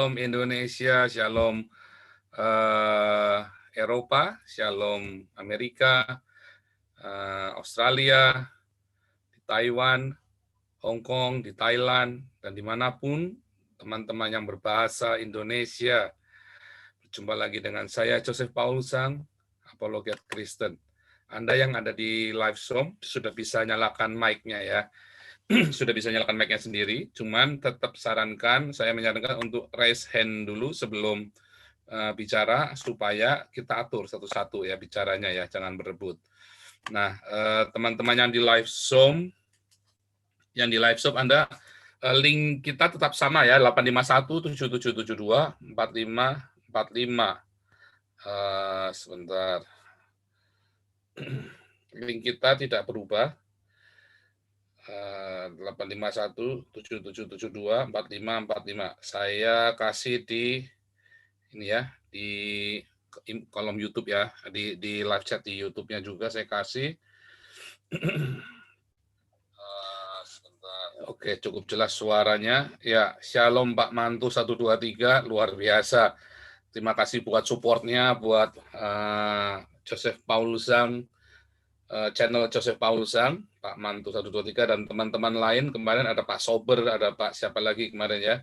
Shalom Indonesia, Shalom Eropa, Shalom Amerika, Australia, di Taiwan, Hong Kong, di Thailand, dan dimanapun teman-teman yang berbahasa Indonesia. Berjumpa lagi dengan saya, Joseph Paulusang, Apologet Kristen. Anda yang ada di live Zoom sudah bisa nyalakan mic-nya ya. Sudah bisa nyalakan mic-nya sendiri, cuman tetap saya menyarankan untuk raise hand dulu sebelum bicara supaya kita atur satu-satu ya bicaranya ya, jangan berebut. Nah, teman-teman yang di live Zoom, Anda link kita tetap sama ya, 851-7772-4545. Sebentar. Link kita tidak berubah. 851-7772-4545. Saya kasih di ini ya, di kolom YouTube ya, di live chat di YouTube-nya juga saya kasih. Oke, cukup jelas suaranya. Ya, Shalom Pak Mantu 123, luar biasa. Terima kasih buat support-nya, buat Joseph Paulusang, channel Joseph Paulusang, Pak Mantu 123, dan teman-teman lain. Kemarin ada Pak Sober, ada Pak siapa lagi kemarin ya.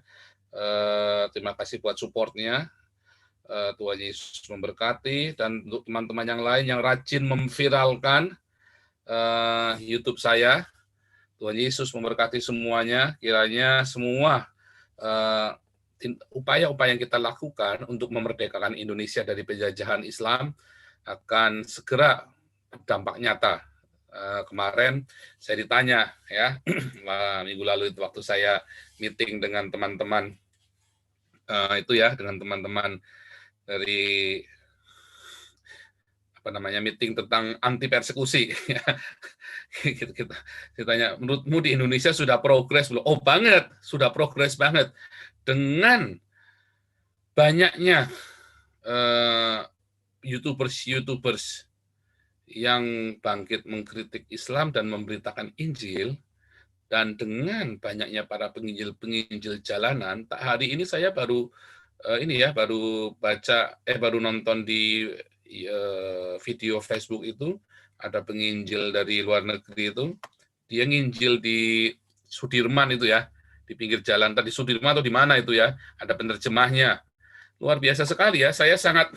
Terima kasih buat support-nya. Tuhan Yesus memberkati. Dan untuk teman-teman yang lain yang rajin memviralkan YouTube saya, Tuhan Yesus memberkati semuanya. Kiranya semua upaya-upaya yang kita lakukan untuk memerdekakan Indonesia dari penjajahan Islam akan segera berdampak nyata. Kemarin saya ditanya ya, minggu lalu itu waktu saya meeting dengan teman-teman dengan teman-teman dari meeting tentang anti persekusi. kita tanya, menurutmu di Indonesia sudah progres belum? Oh banget, sudah progres banget. Dengan banyaknya YouTubers yang bangkit mengkritik Islam dan memberitakan Injil, dan dengan banyaknya para penginjil jalanan, hari ini saya baru baru nonton di video Facebook itu, ada penginjil dari luar negeri itu, dia nginjil di Sudirman itu ya, di pinggir jalan, tadi Sudirman atau di mana itu ya, ada penerjemahnya. Luar biasa sekali ya, saya sangat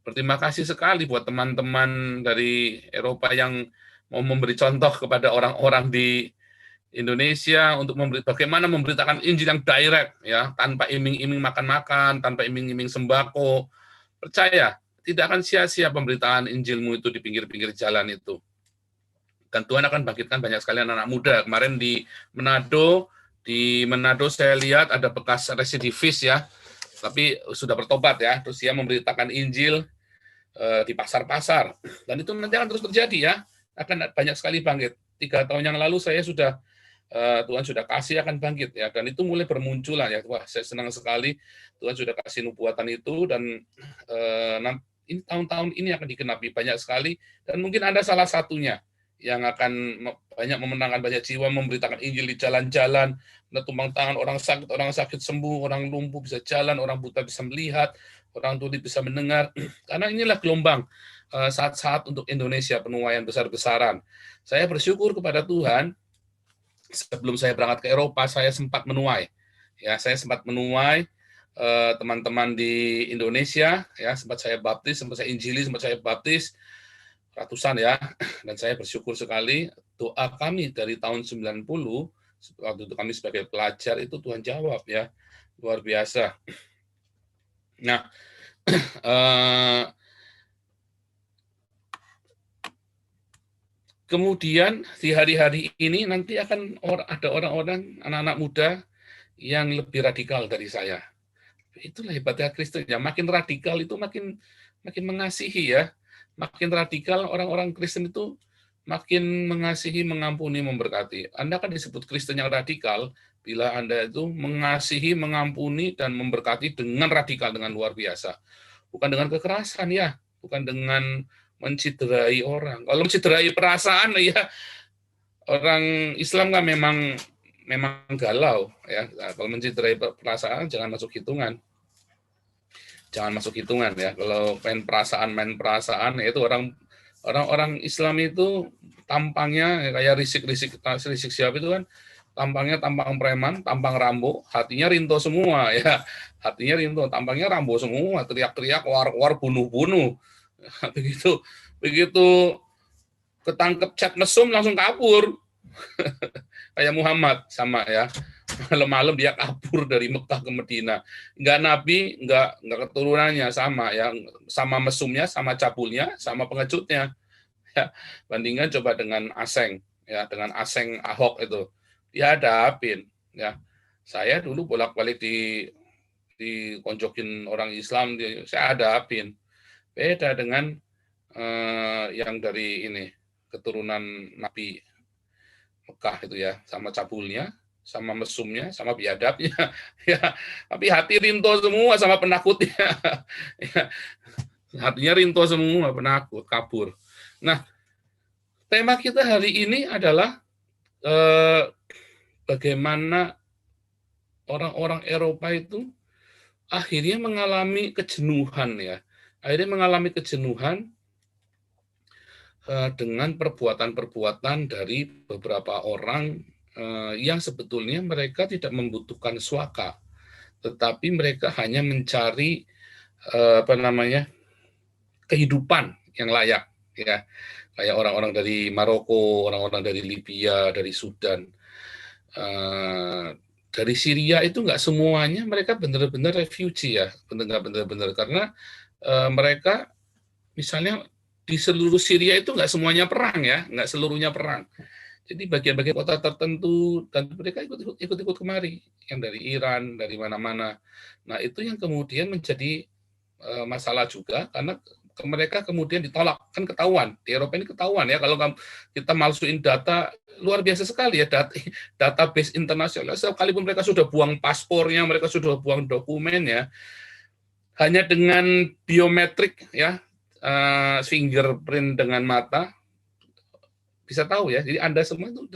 berterima kasih sekali buat teman-teman dari Eropa yang mau memberi contoh kepada orang-orang di Indonesia untuk bagaimana memberitakan Injil yang direct ya, tanpa iming-iming makan-makan, tanpa iming-iming sembako. Percaya, tidak akan sia-sia pemberitaan Injilmu itu di pinggir-pinggir jalan itu. Dan Tuhan akan bangkitkan banyak sekali anak-anak muda. Kemarin di Manado saya lihat ada bekas residivis ya, tapi sudah bertobat ya. Terus dia memberitakan Injil di pasar-pasar. Dan itu nanti akan terus terjadi ya. Akan banyak sekali bangkit. 3 tahun yang lalu saya sudah Tuhan sudah kasih akan bangkit ya, dan itu mulai bermunculan ya. Wah, saya senang sekali Tuhan sudah kasih nubuatan itu, dan ini tahun-tahun ini akan digenapi banyak sekali, dan mungkin Anda salah satunya yang akan banyak memenangkan banyak jiwa, memberitakan Injil di jalan-jalan, tumpang tangan orang sakit sembuh, orang lumpuh bisa jalan, orang buta bisa melihat, orang tuli bisa mendengar. Karena inilah gelombang saat-saat untuk Indonesia, penuaian besar-besaran. Saya bersyukur kepada Tuhan. Sebelum saya berangkat ke Eropa, saya sempat menuai. Ya, saya sempat menuai teman-teman di Indonesia, ya, sempat saya baptis, sempat saya injili, sempat saya baptis ratusan ya. Dan saya bersyukur sekali doa kami dari tahun 90 waktu itu kami sebagai pelajar itu Tuhan jawab ya. Luar biasa. Nah, kemudian di hari-hari ini nanti akan ada orang-orang, anak-anak muda yang lebih radikal dari saya. Itulah hebatnya Kristen ya, makin radikal itu makin mengasihi ya. Makin radikal orang-orang Kristen itu makin mengasihi, mengampuni, memberkati. Anda kan disebut Kristen yang radikal bila Anda itu mengasihi, mengampuni, dan memberkati dengan radikal, dengan luar biasa. Bukan dengan kekerasan ya, bukan dengan menciderai orang. Kalau menciderai perasaan ya, orang Islam kan memang memang galau ya. Kalau menciderai perasaan jangan masuk hitungan. Jangan masuk hitungan ya. Kalau main perasaan ya itu orang Islam itu tampangnya kayak risik siapa itu kan tampangnya tampang preman, tampang Rambo, hatinya Rinto semua ya. Hatinya Rinto, tampangnya Rambo semua, teriak-teriak, war-war, bunuh-bunuh. Begitu begitu ketangkep cat mesum langsung kabur. Kayak Muhammad sama ya. Malam-malam dia kabur dari Mekah ke Medina. Enggak nabi, enggak keturunannya sama ya, sama mesumnya, sama cabulnya, sama pengejutnya. Ya, bandingkan coba dengan Aseng ya, dengan Aseng Ahok itu. Dihadapin ya. Saya dulu bolak-balik dikonjokin orang Islam, saya hadapin. Beda dengan yang dari ini keturunan Nabi Mekah itu ya, sama cabulnya, sama mesumnya, sama biadabnya, ya. Tapi hati Rinto semua sama penakutnya, ya. Hatinya Rinto semua, penakut, kabur. Nah, tema kita hari ini adalah bagaimana orang-orang Eropa itu akhirnya mengalami kejenuhan ya, akhirnya mengalami kejenuhan dengan perbuatan-perbuatan dari beberapa orang yang sebetulnya mereka tidak membutuhkan suaka, tetapi mereka hanya mencari kehidupan yang layak, ya, kayak orang-orang dari Maroko, orang-orang dari Libya, dari Sudan, dari Syria itu nggak semuanya mereka benar-benar refugee ya, benar-benar karena mereka misalnya di seluruh Syria itu nggak semuanya perang ya, nggak seluruhnya perang. Jadi bagian-bagian kota tertentu dan mereka ikut kemari, yang dari Iran, dari mana-mana. Nah itu yang kemudian menjadi masalah juga karena mereka kemudian ditolak, kan ketahuan di Eropa ini ketahuan ya kalau kita masukin data luar biasa sekali ya, database internasional. Sekalipun mereka sudah buang paspornya, mereka sudah buang dokumennya, hanya dengan biometrik ya, fingerprint dengan mata bisa tahu ya. Jadi Anda semua itu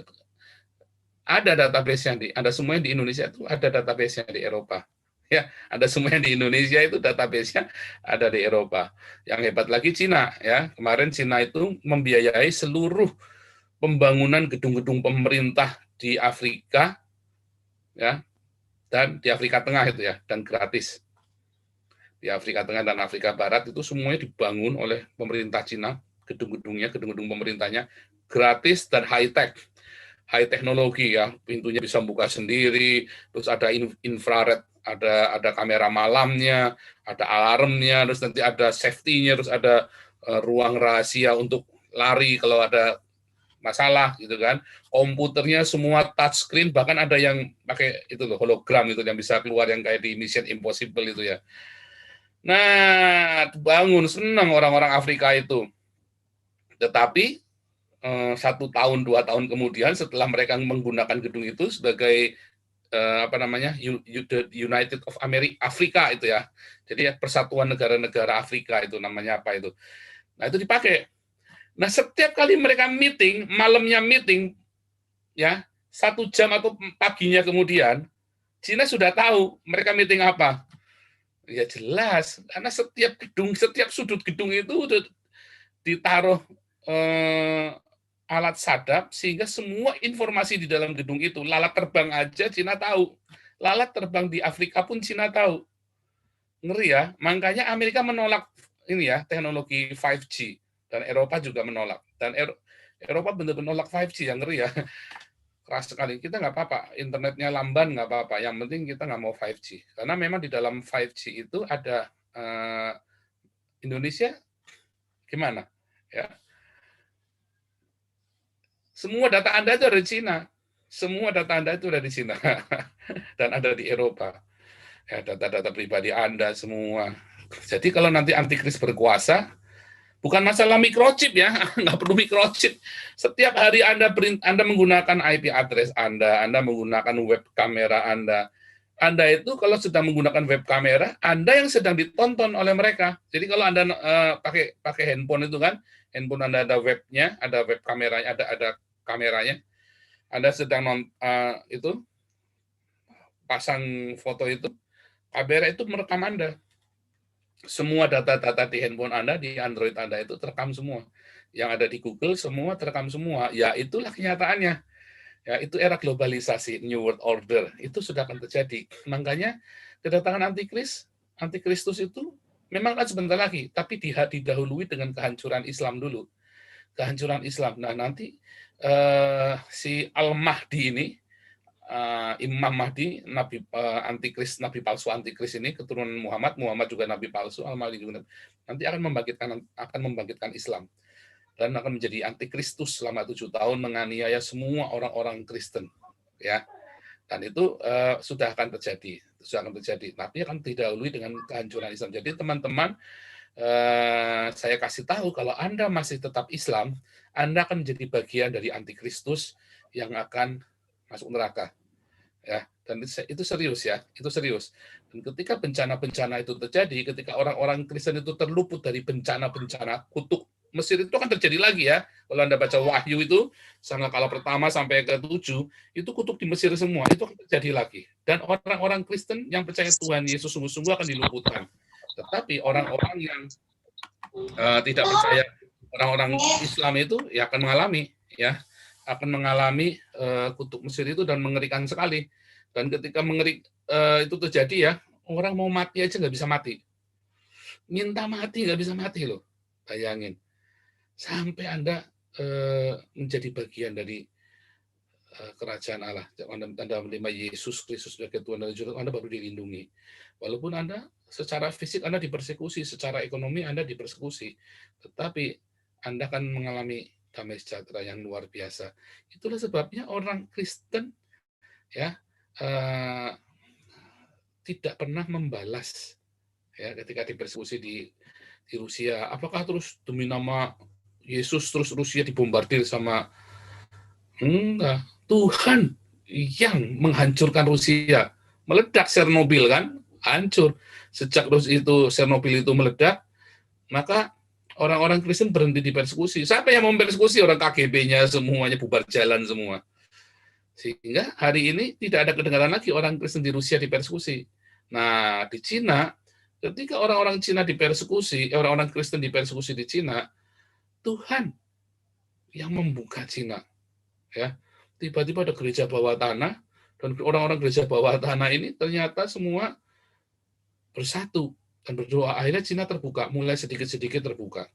ada database-nya Anda semua yang di Indonesia itu ada database-nya di Eropa. Ya, ada semua yang di Indonesia itu database-nya ada di Eropa. Yang hebat lagi Cina ya. Kemarin Cina itu membiayai seluruh pembangunan gedung-gedung pemerintah di Afrika ya, dan di Afrika Tengah itu ya, dan gratis. Di Afrika Tengah dan Afrika Barat itu semuanya dibangun oleh pemerintah Cina, gedung-gedungnya, gedung-gedung pemerintahnya gratis dan high teknologi ya, pintunya bisa buka sendiri, terus ada infrared, ada kamera malamnya, ada alarmnya, terus nanti ada safety-nya, terus ada ruang rahasia untuk lari kalau ada masalah gitu kan. Komputernya semua touchscreen, bahkan ada yang pakai itu loh, hologram itu yang bisa keluar yang kayak di Mission Impossible itu ya. Nah, bangun senang orang-orang Afrika itu. Tetapi 1 tahun 2 tahun kemudian setelah mereka menggunakan gedung itu sebagai United of Africa itu ya. Jadi Persatuan Negara-Negara Afrika itu namanya apa itu. Nah, itu dipakai. Nah, setiap kali mereka meeting, malamnya meeting ya, 1 jam atau paginya kemudian Cina sudah tahu mereka meeting apa. Ya jelas, karena setiap gedung, setiap sudut gedung itu udah ditaruh alat sadap sehingga semua informasi di dalam gedung itu, lalat terbang aja Cina tahu. Lalat terbang di Afrika pun Cina tahu. Ngeri ya, makanya Amerika menolak ini ya, teknologi 5G dan Eropa juga menolak. Dan Eropa benar-benar menolak 5G, yang ngeri ya. Keras sekali. Kita nggak apa-apa, internetnya lamban nggak apa-apa. Yang penting kita nggak mau 5G. Karena memang di dalam 5G itu ada Indonesia gimana? Ya. Semua data Anda itu ada di Cina. Semua data Anda itu ada di Cina. Dan ada di Eropa. Ya, data-data pribadi Anda semua. Jadi kalau nanti antikris berkuasa, bukan masalah microchip ya, nggak perlu microchip. Setiap hari Anda menggunakan IP address Anda menggunakan web kamera Anda itu kalau sedang menggunakan web kamera, Anda yang sedang ditonton oleh mereka. Jadi kalau Anda pakai handphone itu kan, handphone Anda ada webnya, ada web kameranya, ada kameranya. Anda sedang itu pasang foto itu, kamera itu merekam Anda. Semua data-data di handphone Anda, di Android Anda itu terekam semua. Yang ada di Google semua terekam semua. Ya itulah kenyataannya. Ya itu era globalisasi, New World Order. Itu sudah akan terjadi. Makanya kedatangan antikristus itu memang kan sebentar lagi, tapi didahului dengan kehancuran Islam dulu. Kehancuran Islam. Nah nanti si Al-Mahdi ini, Imam Mahdi, nabi antikris, nabi palsu antikris ini keturunan Muhammad juga nabi palsu, Al-Mahdi juga nanti akan membangkitkan Islam dan akan menjadi antikristus selama 7 tahun menganiaya semua orang-orang Kristen, ya. Dan itu sudah akan terjadi, tapi akan didahului dengan kehancuran Islam. Jadi teman-teman, saya kasih tahu kalau Anda masih tetap Islam, Anda akan menjadi bagian dari antikristus yang akan masuk neraka. Ya, dan itu serius ya, itu serius. Dan ketika bencana-bencana itu terjadi, ketika orang-orang Kristen itu terluput dari bencana-bencana, kutuk Mesir itu akan terjadi lagi ya. Kalau Anda baca Wahyu itu, Sangkakala pertama sampai ke-7, itu kutuk di Mesir semua, itu akan terjadi lagi. Dan orang-orang Kristen yang percaya Tuhan Yesus sungguh-sungguh akan diluputkan. Tetapi orang-orang yang tidak percaya, orang-orang Islam itu ya akan mengalami kutuk Mesir itu dan mengerikan sekali. Dan ketika itu terjadi ya, orang mau mati aja nggak bisa mati. Minta mati nggak bisa mati loh. Bayangin. Sampai Anda menjadi bagian dari kerajaan Allah. Anda menerima Yesus Kristus sebagai Tuhan dan Juru, Anda baru dilindungi. Walaupun Anda secara fisik Anda dipersekusi, secara ekonomi Anda dipersekusi, tetapi Anda akan mengalami damai sejahtera yang luar biasa. Itulah sebabnya orang Kristen ya tidak pernah membalas ya ketika dipersekusi di Rusia. Apakah terus demi nama Yesus terus Rusia dibombardir sama? Enggak. Tuhan yang menghancurkan Rusia. Meledak Chernobyl kan, hancur. Sejak itu Chernobyl itu meledak, maka orang-orang Kristen berhenti dipersekusi. Siapa yang mempersekusi? Orang KGB-nya semuanya bubar jalan semua. Sehingga hari ini tidak ada kedengaran lagi orang Kristen di Rusia dipersekusi. Nah, di Cina, ketika orang-orang Cina dipersekusi, orang-orang Kristen dipersekusi di Cina, Tuhan yang membuka Cina. Ya, tiba-tiba ada gereja bawah tanah, dan orang-orang gereja bawah tanah ini ternyata semua bersatu dan berdoa. Akhirnya Cina terbuka, mulai sedikit-sedikit terbuka.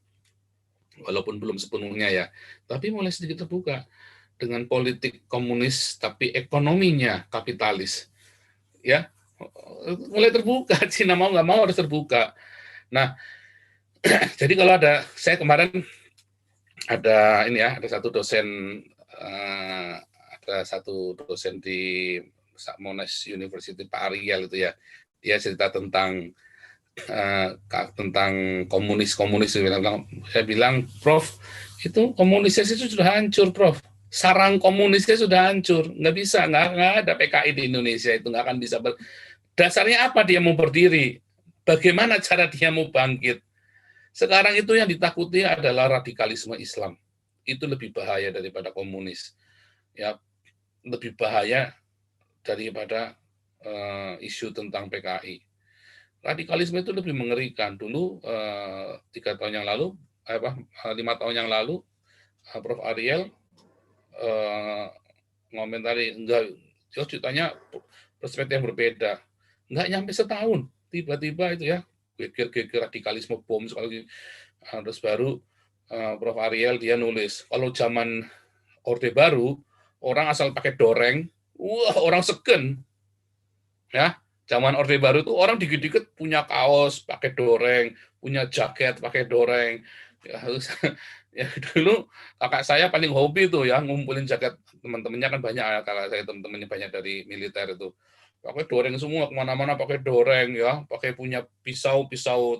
Walaupun belum sepenuhnya ya, tapi mulai sedikit terbuka. Dengan politik komunis, tapi ekonominya kapitalis. Ya, mulai terbuka. Cina mau nggak mau harus terbuka. Nah, jadi kalau saya kemarin ada satu dosen di Monash University Pak Ariel itu ya, dia cerita tentang komunis. Saya bilang, Prof, itu komunisnya itu sudah hancur, Prof. Sarang komunisnya sudah hancur, nggak ada PKI di Indonesia, itu nggak akan bisa. Dasarnya apa dia mau berdiri? Bagaimana cara dia mau bangkit? Sekarang itu yang ditakuti adalah radikalisme Islam. Itu lebih bahaya daripada komunis. Ya, lebih bahaya daripada isu tentang PKI. Radikalisme itu lebih mengerikan. Dulu 5 tahun yang lalu, Prof. Ariel ngomentari, enggak, ditanya perspektif yang berbeda. Enggak nyampe setahun, tiba-tiba itu ya, geger radikalisme bom sekali. Terus baru Prof. Ariel dia nulis, kalau zaman Orde Baru, orang asal pakai doreng, wah orang segen. Ya, zaman Orde Baru itu orang dikit-dikit punya kaos pakai doreng, punya jaket pakai doreng. Ya, dulu kakak saya paling hobi tuh ya ngumpulin jaket, teman-temannya kan banyak ya, kakak saya teman-temannya banyak dari militer itu. Pakai doreng semua, kemana-mana pakai doreng ya, pakai punya pisau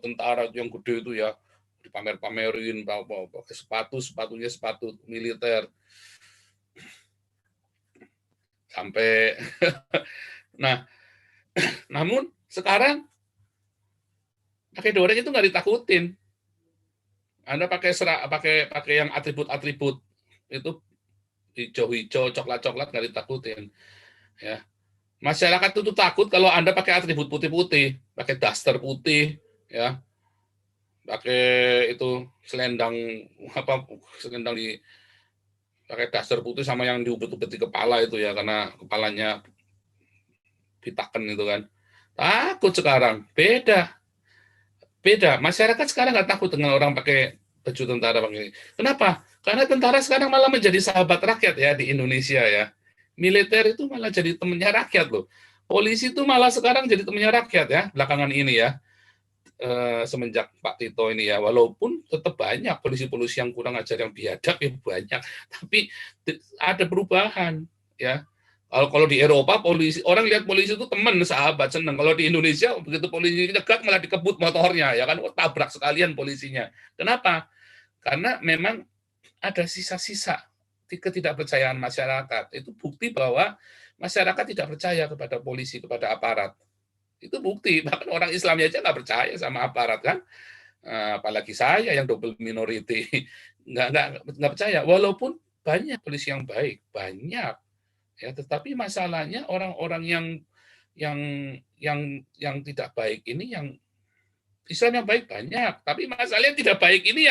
tentara yang gede itu ya, dipamer-pamerin, pakai sepatunya sepatu militer. Sampai nah, namun sekarang pakai doreng itu nggak ditakutin. Anda pakai yang atribut-atribut itu hijau-hijau, coklat-coklat nggak ditakutin. Ya, masyarakat itu takut kalau Anda pakai atribut putih-putih, pakai daster putih, ya, pakai itu selendang apa, selendang di pakai daster putih sama yang diubet-ubet di kepala itu ya, karena kepalanya ditaken itu kan. Takut sekarang, beda. Beda. Masyarakat sekarang nggak takut dengan orang pakai baju tentara pakai. Kenapa? Karena tentara sekarang malah menjadi sahabat rakyat ya di Indonesia ya. Militer itu malah jadi temannya rakyat loh. Polisi itu malah sekarang jadi temannya rakyat ya, belakangan ini ya. Semenjak Pak Tito ini ya, walaupun tetap banyak polisi-polisi yang kurang ajar, yang biadab ya banyak, tapi ada perubahan ya. Kalau di Eropa polisi, orang lihat polisi itu teman, sahabat, senang. Kalau di Indonesia begitu polisi nyegat malah dikebut motornya ya kan, tabrak sekalian polisinya. Kenapa? Karena memang ada sisa-sisa ketidakpercayaan masyarakat. Itu bukti bahwa masyarakat tidak percaya kepada polisi, kepada aparat. Itu bukti, bahkan orang Islamnya aja nggak percaya sama aparat kan, apalagi saya yang double minority, nggak percaya. Walaupun banyak polisi yang baik, banyak ya, tetapi masalahnya orang-orang yang yang tidak baik ini, yang Islam yang baik banyak, tapi masalahnya tidak baik ini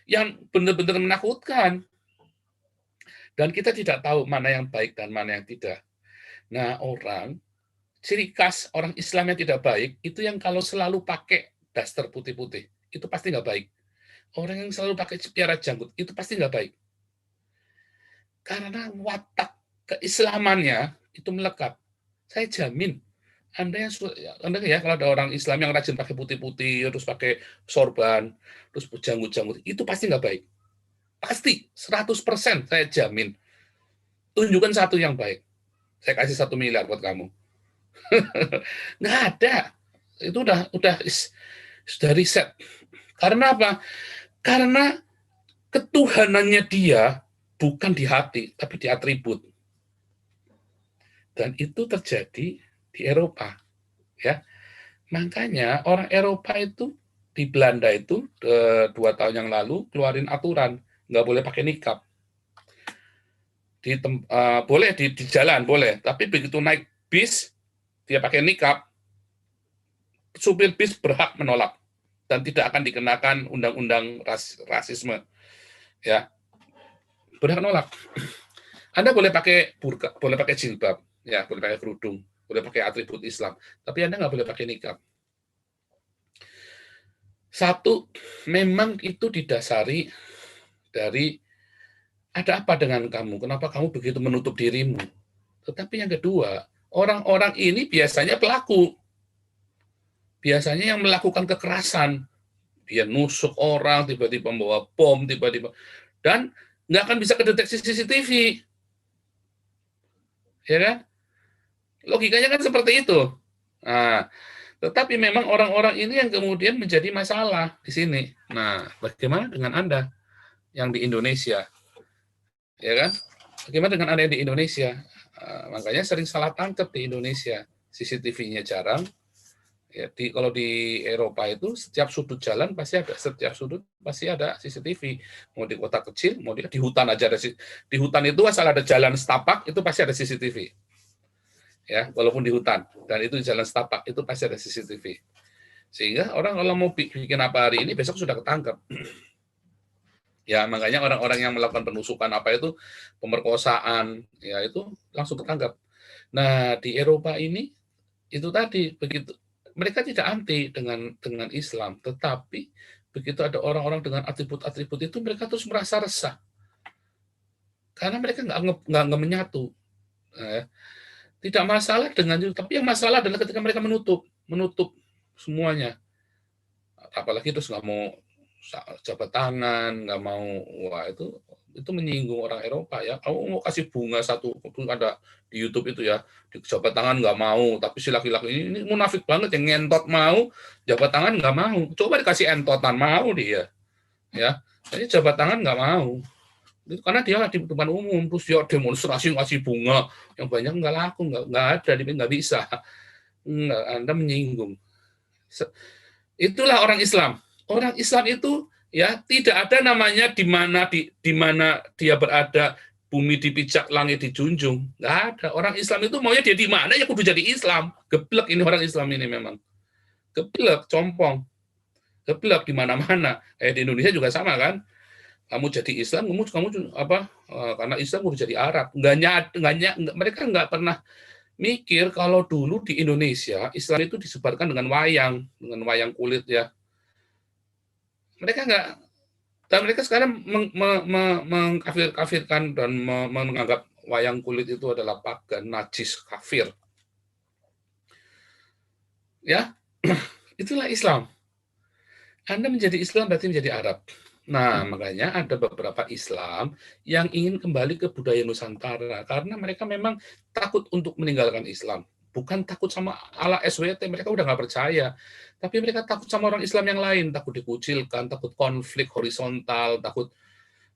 yang benar-benar menakutkan, dan kita tidak tahu mana yang baik dan mana yang tidak. Nah, ciri khas orang Islam yang tidak baik itu yang kalau selalu pakai daster putih-putih, itu pasti nggak baik. Orang yang selalu pakai piara janggut itu pasti nggak baik, karena watak keislamannya itu melekat. Saya jamin, Anda ya, kalau ada orang Islam yang rajin pakai putih-putih, terus pakai sorban, terus janggut-janggut, itu pasti nggak baik. Pasti, 100% saya jamin. Tunjukkan satu yang baik. Saya kasih 1 miliar buat kamu. Nggak ada. Itu sudah riset. Karena apa? Karena ketuhanannya dia bukan di hati, tapi di atribut. Dan itu terjadi di Eropa. Ya, makanya orang Eropa itu di Belanda itu 2 tahun yang lalu keluarin aturan nggak boleh pakai nikab. Boleh di jalan boleh, tapi begitu naik bis dia pakai nikab, supir bis berhak menolak dan tidak akan dikenakan undang-undang rasisme. Ya, berhak menolak. Anda boleh pakai burka, boleh pakai jilbab, ya, boleh pakai kerudung, boleh pakai atribut Islam, tapi Anda nggak boleh pakai nikab. Satu, memang itu didasari dari ada apa dengan kamu, kenapa kamu begitu menutup dirimu. Tetapi yang kedua, orang-orang ini biasanya pelaku. Biasanya yang melakukan kekerasan. Dia nusuk orang, tiba-tiba membawa bom, tiba-tiba. Dan nggak akan bisa kedeteksi CCTV. Ya kan? Logikanya kan seperti itu. Nah, tetapi memang orang-orang ini yang kemudian menjadi masalah di sini. Nah, bagaimana dengan Anda yang di Indonesia? Ya kan? Bagaimana dengan Anda yang di Indonesia? Makanya sering salah tangkap di Indonesia. CCTV-nya jarang. Ya, kalau di Eropa itu setiap sudut jalan pasti ada, setiap sudut pasti ada CCTV. Mau di kota kecil, mau di hutan aja ada. Di hutan itu asal ada jalan setapak itu pasti ada CCTV. Ya, walaupun di hutan dan itu di jalan setapak itu pasti ada CCTV. Sehingga orang kalau mau bikin apa hari ini besok sudah ketangkep. Ya, makanya orang-orang yang melakukan penusukan apa itu, pemerkosaan, ya itu langsung ketangkap. Nah, di Eropa ini itu tadi begitu, mereka tidak anti dengan Islam, tetapi begitu ada orang-orang dengan atribut-atribut itu, mereka terus merasa resah. Karena mereka nggak menyatu. Tidak masalah dengan itu, tapi yang masalah adalah ketika mereka menutup semuanya. Apalagi terus nggak mau jabat tangan, nggak mau, wah itu menyinggung orang Eropa ya. Kamu mau kasih bunga satu, ada di YouTube itu ya, di jabat tangan nggak mau, tapi si laki-laki ini munafik banget, yang ngentot mau, jabat tangan nggak mau. Coba dikasih entotan, mau dia. Ya, jadi jabat tangan nggak mau. Itu karena dia di depan umum, terus dia demonstrasi ngasih bunga yang banyak, nggak laku, nggak ada, nggak bisa. Anda menyinggung. Itulah orang Islam. Orang Islam itu ya tidak ada namanya di mana dia berada bumi dipijak, langit dijunjung. Nggak ada. Orang Islam itu maunya dia di mana, ya kudu jadi Islam. Geblek ini orang Islam ini memang. Geblek, compong. Geblek di mana-mana. Di Indonesia juga sama kan. Kamu jadi Islam, kamu apa? Karena Islam kudu jadi Arab. Mereka nggak pernah mikir kalau dulu di Indonesia Islam itu disebarkan dengan wayang kulit ya. Mereka sekarang mengkafirkan dan menganggap wayang kulit itu adalah pagan, najis, kafir. Ya, itulah Islam. Anda menjadi Islam berarti menjadi Arab. Nah, makanya ada beberapa Islam yang ingin kembali ke budaya Nusantara karena mereka memang takut untuk meninggalkan Islam. Bukan takut sama ala SWT, mereka udah nggak percaya. Tapi mereka takut sama orang Islam yang lain, takut dikucilkan, takut konflik horizontal, takut.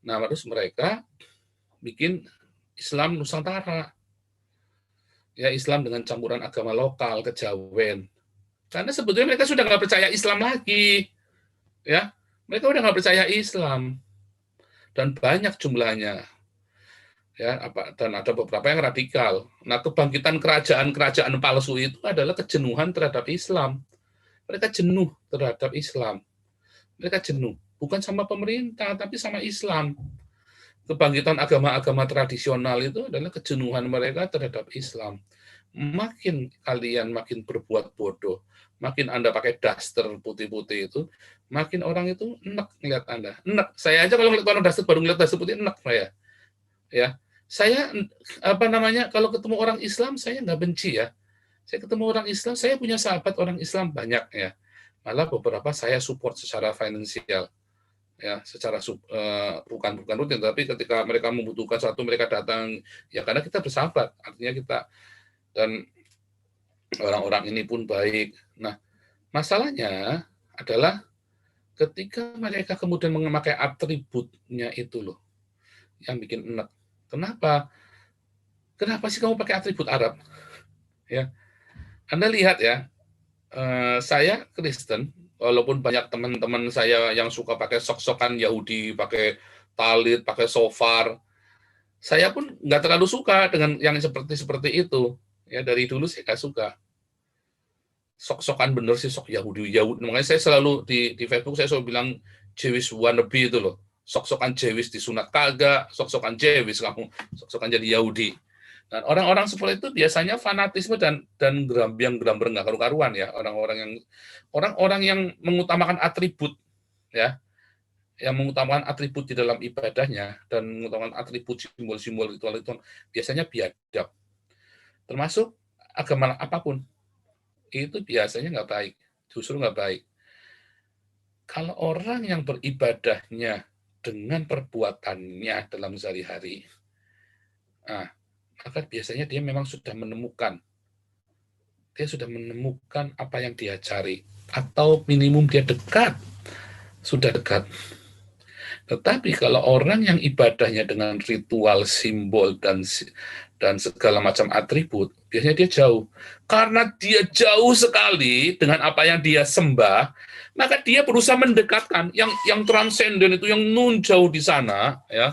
Nah, terus mereka bikin Islam Nusantara. Ya, Islam dengan campuran agama lokal, kejawen. Karena sebetulnya mereka sudah nggak percaya Islam lagi. Ya, mereka udah nggak percaya Islam dan banyak jumlahnya ya, dan ada beberapa yang radikal. Nah, kebangkitan kerajaan palsu itu adalah kejenuhan terhadap Islam. Mereka jenuh terhadap Islam. Mereka jenuh bukan sama pemerintah tapi sama Islam. Kebangkitan agama-agama tradisional itu adalah kejenuhan mereka terhadap Islam. Makin kalian makin berbuat bodoh, makin Anda pakai daster putih-putih itu, makin orang itu enak ngeliat Anda. Enak. Saya aja kalau ngeliat orang daster baru ngeliat daster putih enak saya. Ya. Saya kalau ketemu orang Islam saya nggak benci ya. Saya ketemu orang Islam, saya punya sahabat orang Islam banyak ya. Malah beberapa saya support secara finansial. Ya, secara bukan rutin, tapi ketika mereka membutuhkan satu mereka datang ya karena kita bersahabat, artinya kita dan orang-orang ini pun baik. Nah, masalahnya adalah ketika mereka kemudian memakai atributnya itu loh, yang bikin enak. Kenapa? Kenapa sih kamu pakai atribut Arab? Ya, Anda lihat ya, saya Kristen, walaupun banyak teman-teman saya yang suka pakai sok-sokan Yahudi, pakai talit, pakai shofar, saya pun nggak terlalu suka dengan yang seperti itu. Ya, dari dulu saya nggak suka. Sok-sokan bener sih, sok Yahudi. Makanya saya selalu di Facebook saya selalu bilang Jewish wannabe itu loh. Sok-sokan Jewish disunat kagak, sok-sokan Jewish kamu, sok-sokan jadi Yahudi. Dan orang-orang seperti itu biasanya fanatisme dan geramber nggak karu-karuan ya, orang-orang yang mengutamakan atribut ya, yang mengutamakan atribut di dalam ibadahnya dan mengutamakan atribut simbol-simbol ritual itu biasanya biadab. Termasuk agama apapun itu biasanya nggak baik, justru nggak baik. Kalau orang yang beribadahnya dengan perbuatannya dalam sehari-hari, maka biasanya dia memang sudah menemukan apa yang dia cari, atau minimum dia sudah dekat. Tetapi kalau orang yang ibadahnya dengan ritual, simbol, dan segala macam atribut, biasanya dia jauh. Karena dia jauh sekali dengan apa yang dia sembah, maka dia berusaha mendekatkan yang transenden itu, yang nun jauh di sana, ya,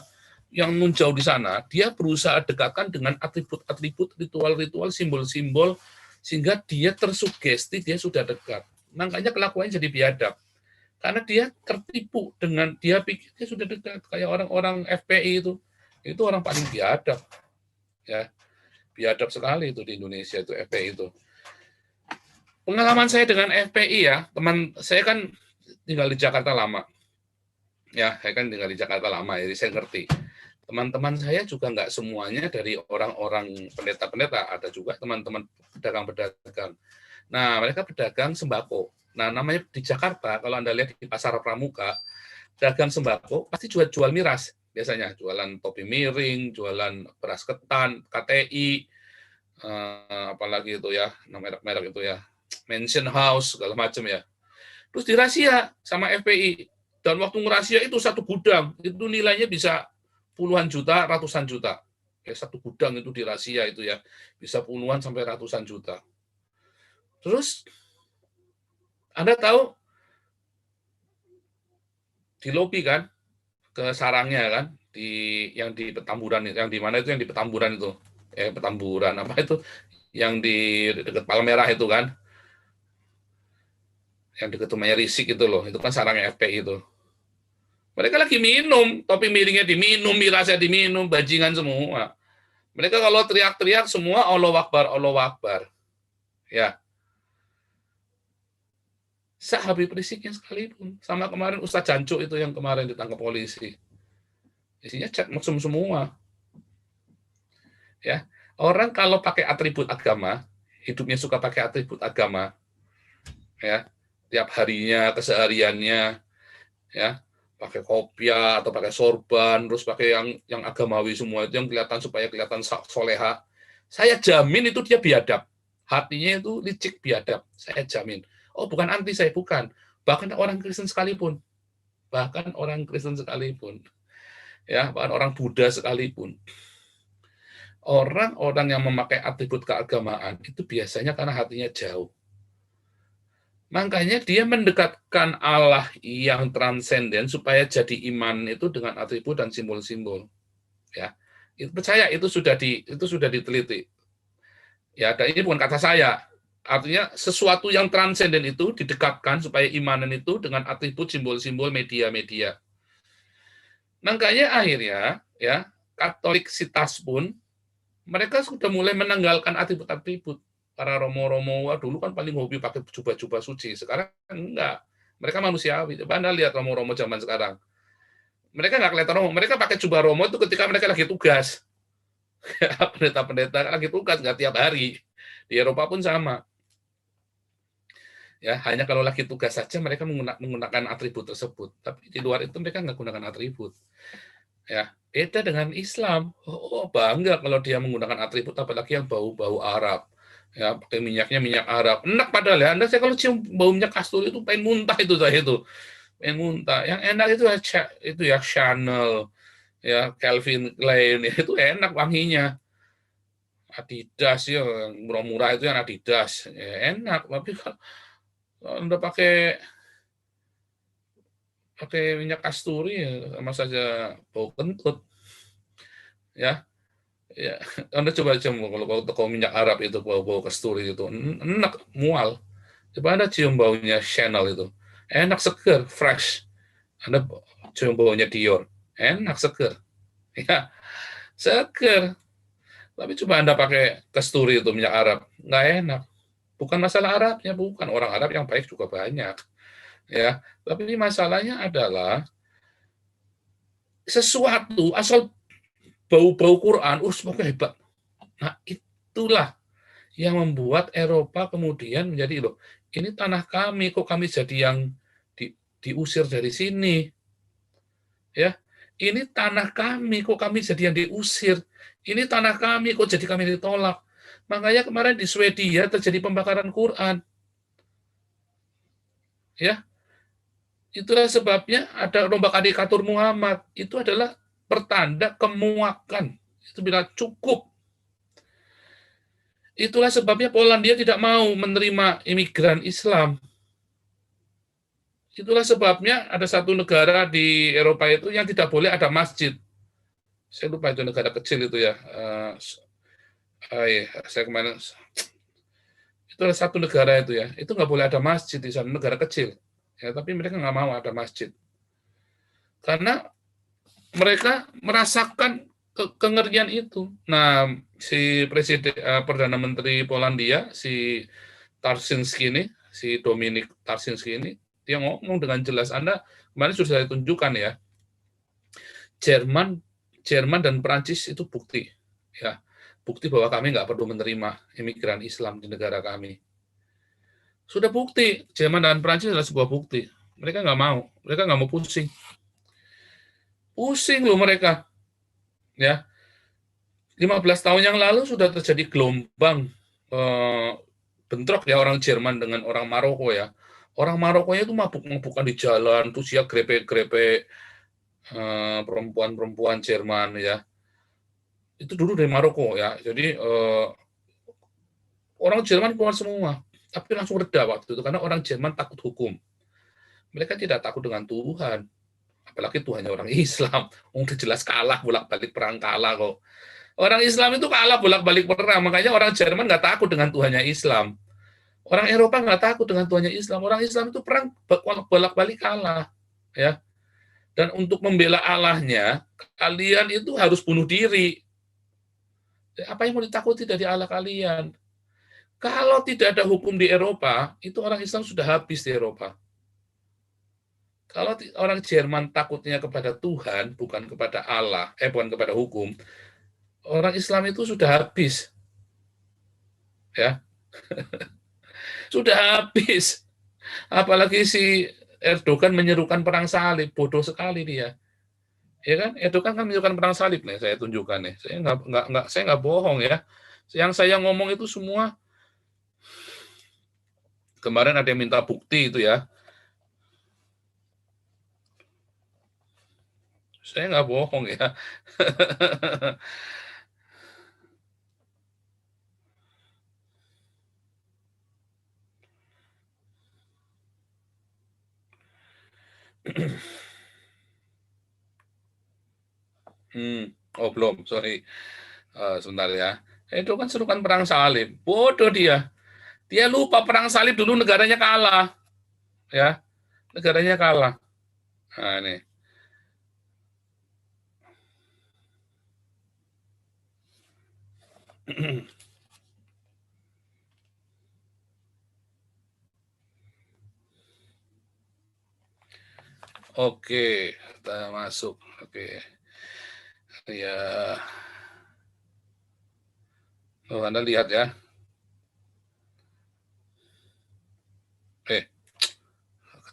dia berusaha dekatkan dengan atribut-atribut, ritual-ritual, simbol-simbol, sehingga dia tersugesti, dia sudah dekat. Makanya kelakuannya jadi biadab. Karena dia tertipu dengan dia pikir dia sudah dekat, kayak orang-orang FPI itu orang paling biadab, ya, biadab sekali itu di Indonesia itu FPI itu. Pengalaman saya dengan FPI ya, teman saya kan tinggal di Jakarta lama, ya, jadi saya ngerti. Teman-teman saya juga nggak semuanya dari orang-orang pendeta-pendeta, ada juga teman-teman pedagang-pedagang. Nah, mereka pedagang sembako. Nah, namanya di Jakarta, kalau Anda lihat di Pasar Pramuka, dagang sembako pasti jual miras. Biasanya jualan topi miring, jualan beras ketan, KTI, apalagi itu ya, merek-merek itu ya, Mansion House, segala macam ya. Terus dirahasia sama FPI. Dan waktu ngerahasia itu satu gudang, itu nilainya bisa puluhan juta, ratusan juta. Satu gudang itu dirahasia itu ya, bisa puluhan sampai ratusan juta. Terus Anda tahu di lobi kan, ke sarangnya kan, yang di Petamburan, yang di mana itu, yang di Petamburan itu, Petamburan apa itu, yang di dekat Palmerah itu kan, yang dekat rumahnya Risik itu loh, itu kan sarangnya FPI itu. Mereka lagi minum, topi miringnya diminum, mirasnya diminum, bajingan semua. Mereka kalau teriak-teriak semua Allahu Akbar, Allahu Akbar. Ya, Habib Risiknya sekalipun. Sama kemarin Ustadz Jancu itu yang kemarin ditangkap polisi. Isinya chat mesum semua. Ya, orang kalau pakai atribut agama, hidupnya suka pakai atribut agama, ya, tiap harinya, kesehariannya, ya, pakai kopiah atau pakai sorban, terus pakai yang agamawi semua itu yang kelihatan supaya kelihatan soleha. Saya jamin itu dia biadab. Hatinya itu licik biadab. Saya jamin. Oh, bukan anti saya, bukan. Bahkan orang Kristen sekalipun. Bahkan orang Kristen sekalipun. Ya, bahkan orang Buddha sekalipun. Orang-orang yang memakai atribut keagamaan itu biasanya karena hatinya jauh. Makanya dia mendekatkan Allah yang transenden supaya jadi iman itu dengan atribut dan simbol-simbol. Ya, itu percaya itu sudah diteliti. Ya, dan ini bukan kata saya. Artinya sesuatu yang transenden itu didekatkan supaya imanan itu dengan atribut simbol-simbol media-media. Makanya akhirnya ya Katoliksitas pun mereka sudah mulai menanggalkan atribut-atribut. Para romo-romo dulu kan paling hobi pakai jubah-jubah suci. Sekarang enggak. Mereka manusiawi. Coba Anda lihat romo-romo zaman sekarang. Mereka enggak kelihatan romo. Mereka pakai jubah romo itu ketika mereka lagi tugas. Pendeta-pendeta lagi tugas, enggak tiap hari. Di Eropa pun sama. Ya, hanya kalau lagi tugas saja mereka menggunakan atribut tersebut. Tapi di luar itu mereka enggak menggunakan atribut. Ya, beda dengan Islam. Oh, bangga kalau dia menggunakan atribut, apalagi yang bau-bau Arab. Ya, pakai minyaknya minyak Arab. Enak padahal ya. Anda saya kalau cium bau minyak kasturi itu pengen muntah itu saya itu. Pengen muntah. Yang enak itu ya Chanel, ya Calvin Klein, ya, itu enak wanginya. Adidas ya, yang murah-murah itu yang Adidas. Ya, enak, tapi kalau Anda pakai minyak kasturi ya sama saja bau kentut. Ya. Ya, Anda coba kalau toko minyak Arab itu bau kasturi itu enak, mual. Coba Anda cium baunya Chanel itu, enak seger, fresh. Anda cium baunya Dior, enak seger, ya seger. Tapi coba Anda pakai kasturi itu minyak Arab, nggak enak. Bukan masalah Arabnya, bukan orang Arab yang baik juga banyak, ya. Tapi ini masalahnya adalah sesuatu asal bau-bau Quran, semoga hebat. Nah itulah yang membuat Eropa kemudian menjadi loh, ini tanah kami kok kami jadi yang diusir dari sini, ya ini tanah kami kok kami jadi yang diusir, ini tanah kami kok jadi kami ditolak. Makanya kemarin di Swedia terjadi pembakaran Quran, ya itulah sebabnya ada rombak adikatur Muhammad, itu adalah pertanda kemuakan, itu bila cukup. Itulah sebabnya Polandia tidak mau menerima imigran Islam. Itulah sebabnya ada satu negara di Eropa itu yang tidak boleh ada masjid. Saya lupa itu negara kecil itu ya. Saya kemarin itu ada satu negara itu ya. Itu nggak boleh ada masjid di sana, negara kecil. Ya, tapi mereka nggak mau ada masjid karena mereka merasakan kengerian itu. Nah, si perdana menteri Polandia, si Tarczynski ini, si Dominik Tarczynski ini, dia ngomong dengan jelas. Anda kemarin sudah saya tunjukkan ya, Jerman dan Perancis itu bukti, ya, bukti bahwa kami nggak perlu menerima imigran Islam di negara kami. Sudah bukti, Jerman dan Perancis adalah sebuah bukti. Mereka nggak mau pusing. Pusing loh mereka, ya. 15 tahun yang lalu sudah terjadi gelombang bentrok ya orang Jerman dengan orang Maroko ya. Orang Marokonya itu mabuk-mabukan di jalan, terus ya grepe-grepe perempuan-perempuan Jerman ya. Itu dulu dari Maroko ya. Jadi orang Jerman keluar semua, tapi langsung reda waktu itu karena orang Jerman takut hukum. Mereka tidak takut dengan Tuhan. Apalagi Tuhannya orang Islam. Udah jelas kalah, bolak-balik perang kalah kok. Orang Islam itu kalah bolak-balik perang, makanya orang Jerman nggak takut dengan Tuhannya Islam. Orang Eropa nggak takut dengan Tuhannya Islam. Orang Islam itu perang bolak-balik kalah. Ya. Dan untuk membela Allahnya, kalian itu harus bunuh diri. Apa yang mau ditakuti dari Allah kalian? Kalau tidak ada hukum di Eropa, itu orang Islam sudah habis di Eropa. Kalau orang Jerman takutnya kepada Tuhan, bukan kepada Allah, bukan kepada hukum, orang Islam itu sudah habis. Ya, sudah habis. Apalagi si Erdogan menyerukan perang salib, bodoh sekali dia. Ya kan, Erdogan kan menyerukan perang salib nih, saya tunjukkan nih. Saya nggak bohong ya. Yang saya ngomong itu semua kemarin ada yang minta bukti itu ya. Saya nggak bohong ya. Oh belum, sorry. Sebentar ya. Itu kan serukan perang salib. Bodoh dia. Dia lupa perang salib dulu negaranya kalah. Ya, negaranya kalah. Nah, ini. Oke, kita masuk. Oke. Ya. Oh, Anda lihat ya.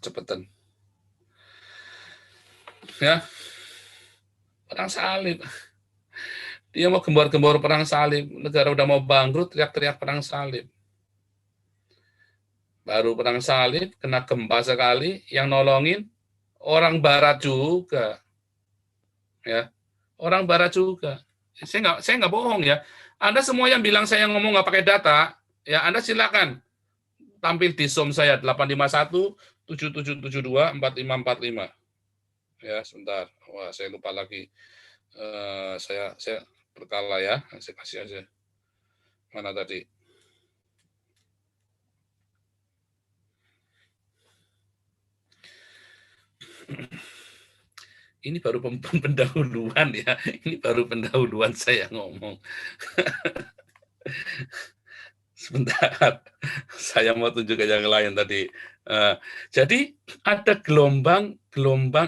Kecepatan. Ya, perang salib. Dia mau gembor-gembor perang salib. Negara udah mau bangkrut, teriak-teriak perang salib. Baru perang salib, kena gempa sekali, yang nolongin orang Barat juga. Ya, orang Barat juga. Saya nggak bohong ya. Anda semua yang bilang saya ngomong nggak pakai data, ya Anda silakan tampil di Zoom saya 851 7772 4545. Ya, sebentar. Wah, saya lupa lagi. Saya berkala ya. Saya kasih aja. Mana tadi? Ini baru pendahuluan ya. Ini baru pendahuluan saya ngomong. Sebentar, saya mau tunjukkan yang lain tadi. Jadi ada gelombang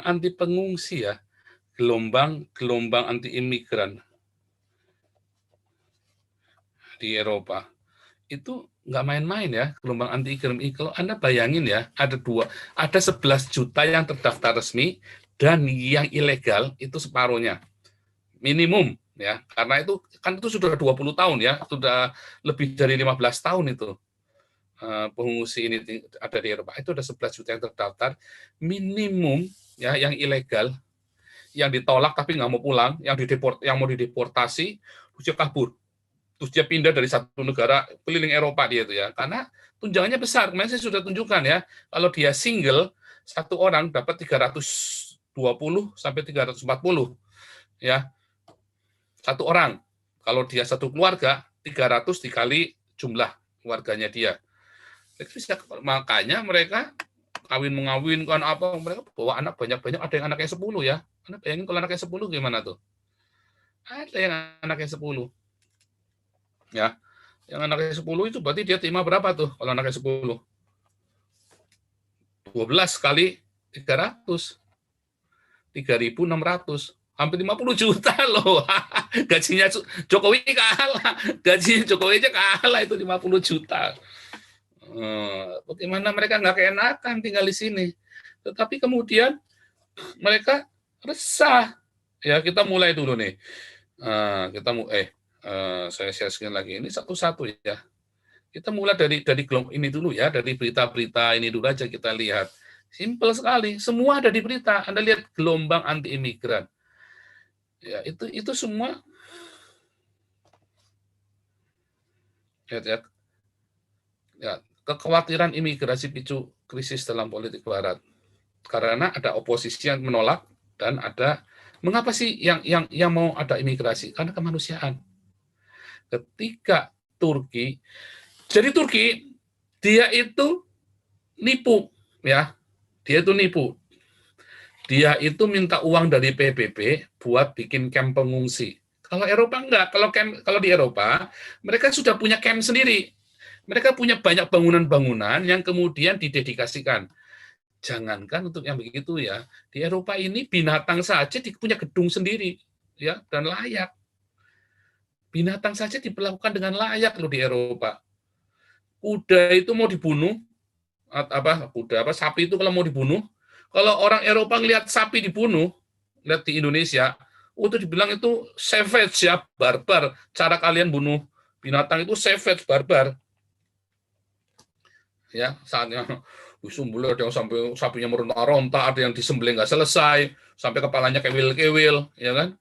anti pengungsi ya, gelombang anti imigran di Eropa. Itu nggak main-main ya, gelombang anti imigran. Kalau Anda bayangin ya, ada 11 juta yang terdaftar resmi dan yang ilegal itu separuhnya. Minimum ya, karena itu kan itu sudah 20 tahun ya, sudah lebih dari 15 tahun itu. Pengungsi ini ada di Eropa itu ada 11 juta yang terdaftar minimum ya yang ilegal yang ditolak tapi nggak mau pulang yang mau dideportasi terus dia kabur terus dia pindah dari satu negara keliling Eropa dia itu ya karena tunjangannya besar kemarin saya sudah tunjukkan ya kalau dia single satu orang dapat 320 sampai 340 ya satu orang kalau dia satu keluarga 300 dikali jumlah keluarganya dia. Makanya mereka mengawinkan apa mereka bawa anak banyak-banyak ada yang anaknya 10 ya. Anda bayangin kalau anaknya 10 gimana tuh? Ada yang anaknya 10. Ya. Yang anaknya 10 itu berarti dia terima berapa tuh kalau anaknya 10? 12 kali 300. 3.600. Hampir 50 juta loh. Gajinya Jokowi kalah. Gaji Jokowi aja kalah itu 50 juta. Bagaimana mereka nggak keenakan tinggal di sini. Tetapi kemudian mereka resah. Ya kita mulai dulu nih. Saya share screen lagi. Ini satu-satu ya. Kita mulai dari ini dulu ya, dari berita-berita ini dulu aja kita lihat. Simpel sekali, semua ada di berita. Anda lihat gelombang anti imigran. Ya itu semua. Lihat ya. Ya, kekhawatiran imigrasi picu krisis dalam politik Barat. Karena ada oposisi yang menolak Dan mengapa sih yang mau ada imigrasi? Karena kemanusiaan. Ketika Turki, jadi Turki dia itu nipu, ya, dia itu nipu. Dia itu minta uang dari PBB buat bikin camp pengungsi. Kalau Eropa enggak, kalau di Eropa mereka sudah punya camp sendiri. Mereka punya banyak bangunan-bangunan yang kemudian didedikasikan. Jangankan untuk yang begitu ya, di Eropa ini binatang saja punya gedung sendiri, ya, dan layak. Binatang saja diperlakukan dengan layak loh di Eropa. Kuda itu mau dibunuh, sapi itu kalau mau dibunuh, kalau orang Eropa ngelihat sapi dibunuh, lihat di Indonesia, itu dibilang itu savage ya, barbar. Cara kalian bunuh binatang itu savage, barbar. Ya, saatnya sumbul ada yang sampai sapinya meronta-ronta, ada yang disembelih nggak selesai, sampai kepalanya kewil-kewil, ya kan?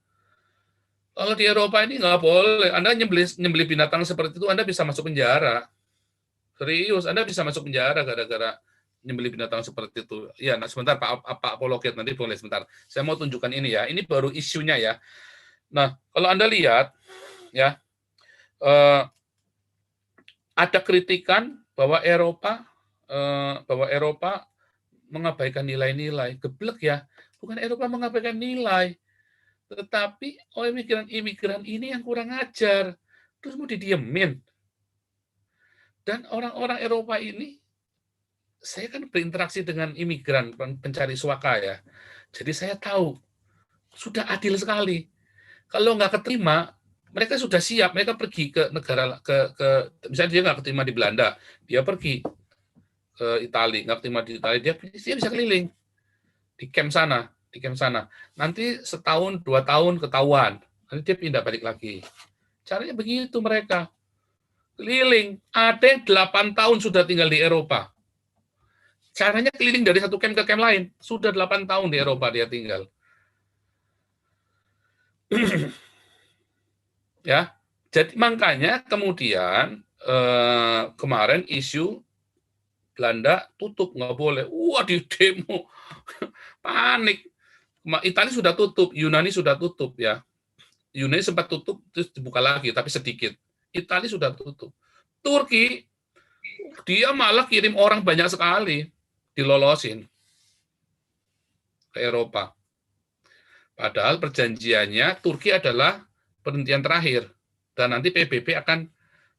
Kalau di Eropa ini nggak boleh. Anda nyembelih binatang seperti itu, Anda bisa masuk penjara. Serius, Anda bisa masuk penjara gara-gara nyembelih binatang seperti itu. Ya, nah sebentar Pak Apologet, nanti boleh sebentar. Saya mau tunjukkan ini ya. Ini baru isunya ya. Nah, kalau Anda lihat ya, ada kritikan bahwa Eropa mengabaikan nilai-nilai. Geblek ya. Bukan Eropa mengabaikan nilai, tetapi imigran ini yang kurang ajar. Terus mau didiemin. Dan orang-orang Eropa ini, saya kan berinteraksi dengan imigran pencari suaka ya. Jadi saya tahu sudah adil sekali. Kalau nggak keterima, mereka sudah siap. Mereka pergi ke negara misalnya dia nggak keterima di Belanda, dia pergi ke Italia. Nggak keterima di Italia, dia bisa keliling di camp sana. Nanti setahun 2 tahun ketahuan, nanti dia pindah balik lagi. Caranya begitu mereka keliling. Ada yang 8 tahun sudah tinggal di Eropa. Caranya keliling dari satu camp ke camp lain. Sudah 8 tahun di Eropa dia tinggal. Ya, jadi makanya kemudian kemarin isu Belanda tutup, nggak boleh. Wah, di demo panik. Italia sudah tutup, Yunani sudah tutup ya. Yunani sempat tutup terus dibuka lagi tapi sedikit. Italia sudah tutup. Turki dia malah kirim orang banyak sekali dilolosin ke Eropa. Padahal perjanjiannya Turki adalah penhentian terakhir dan nanti PBB akan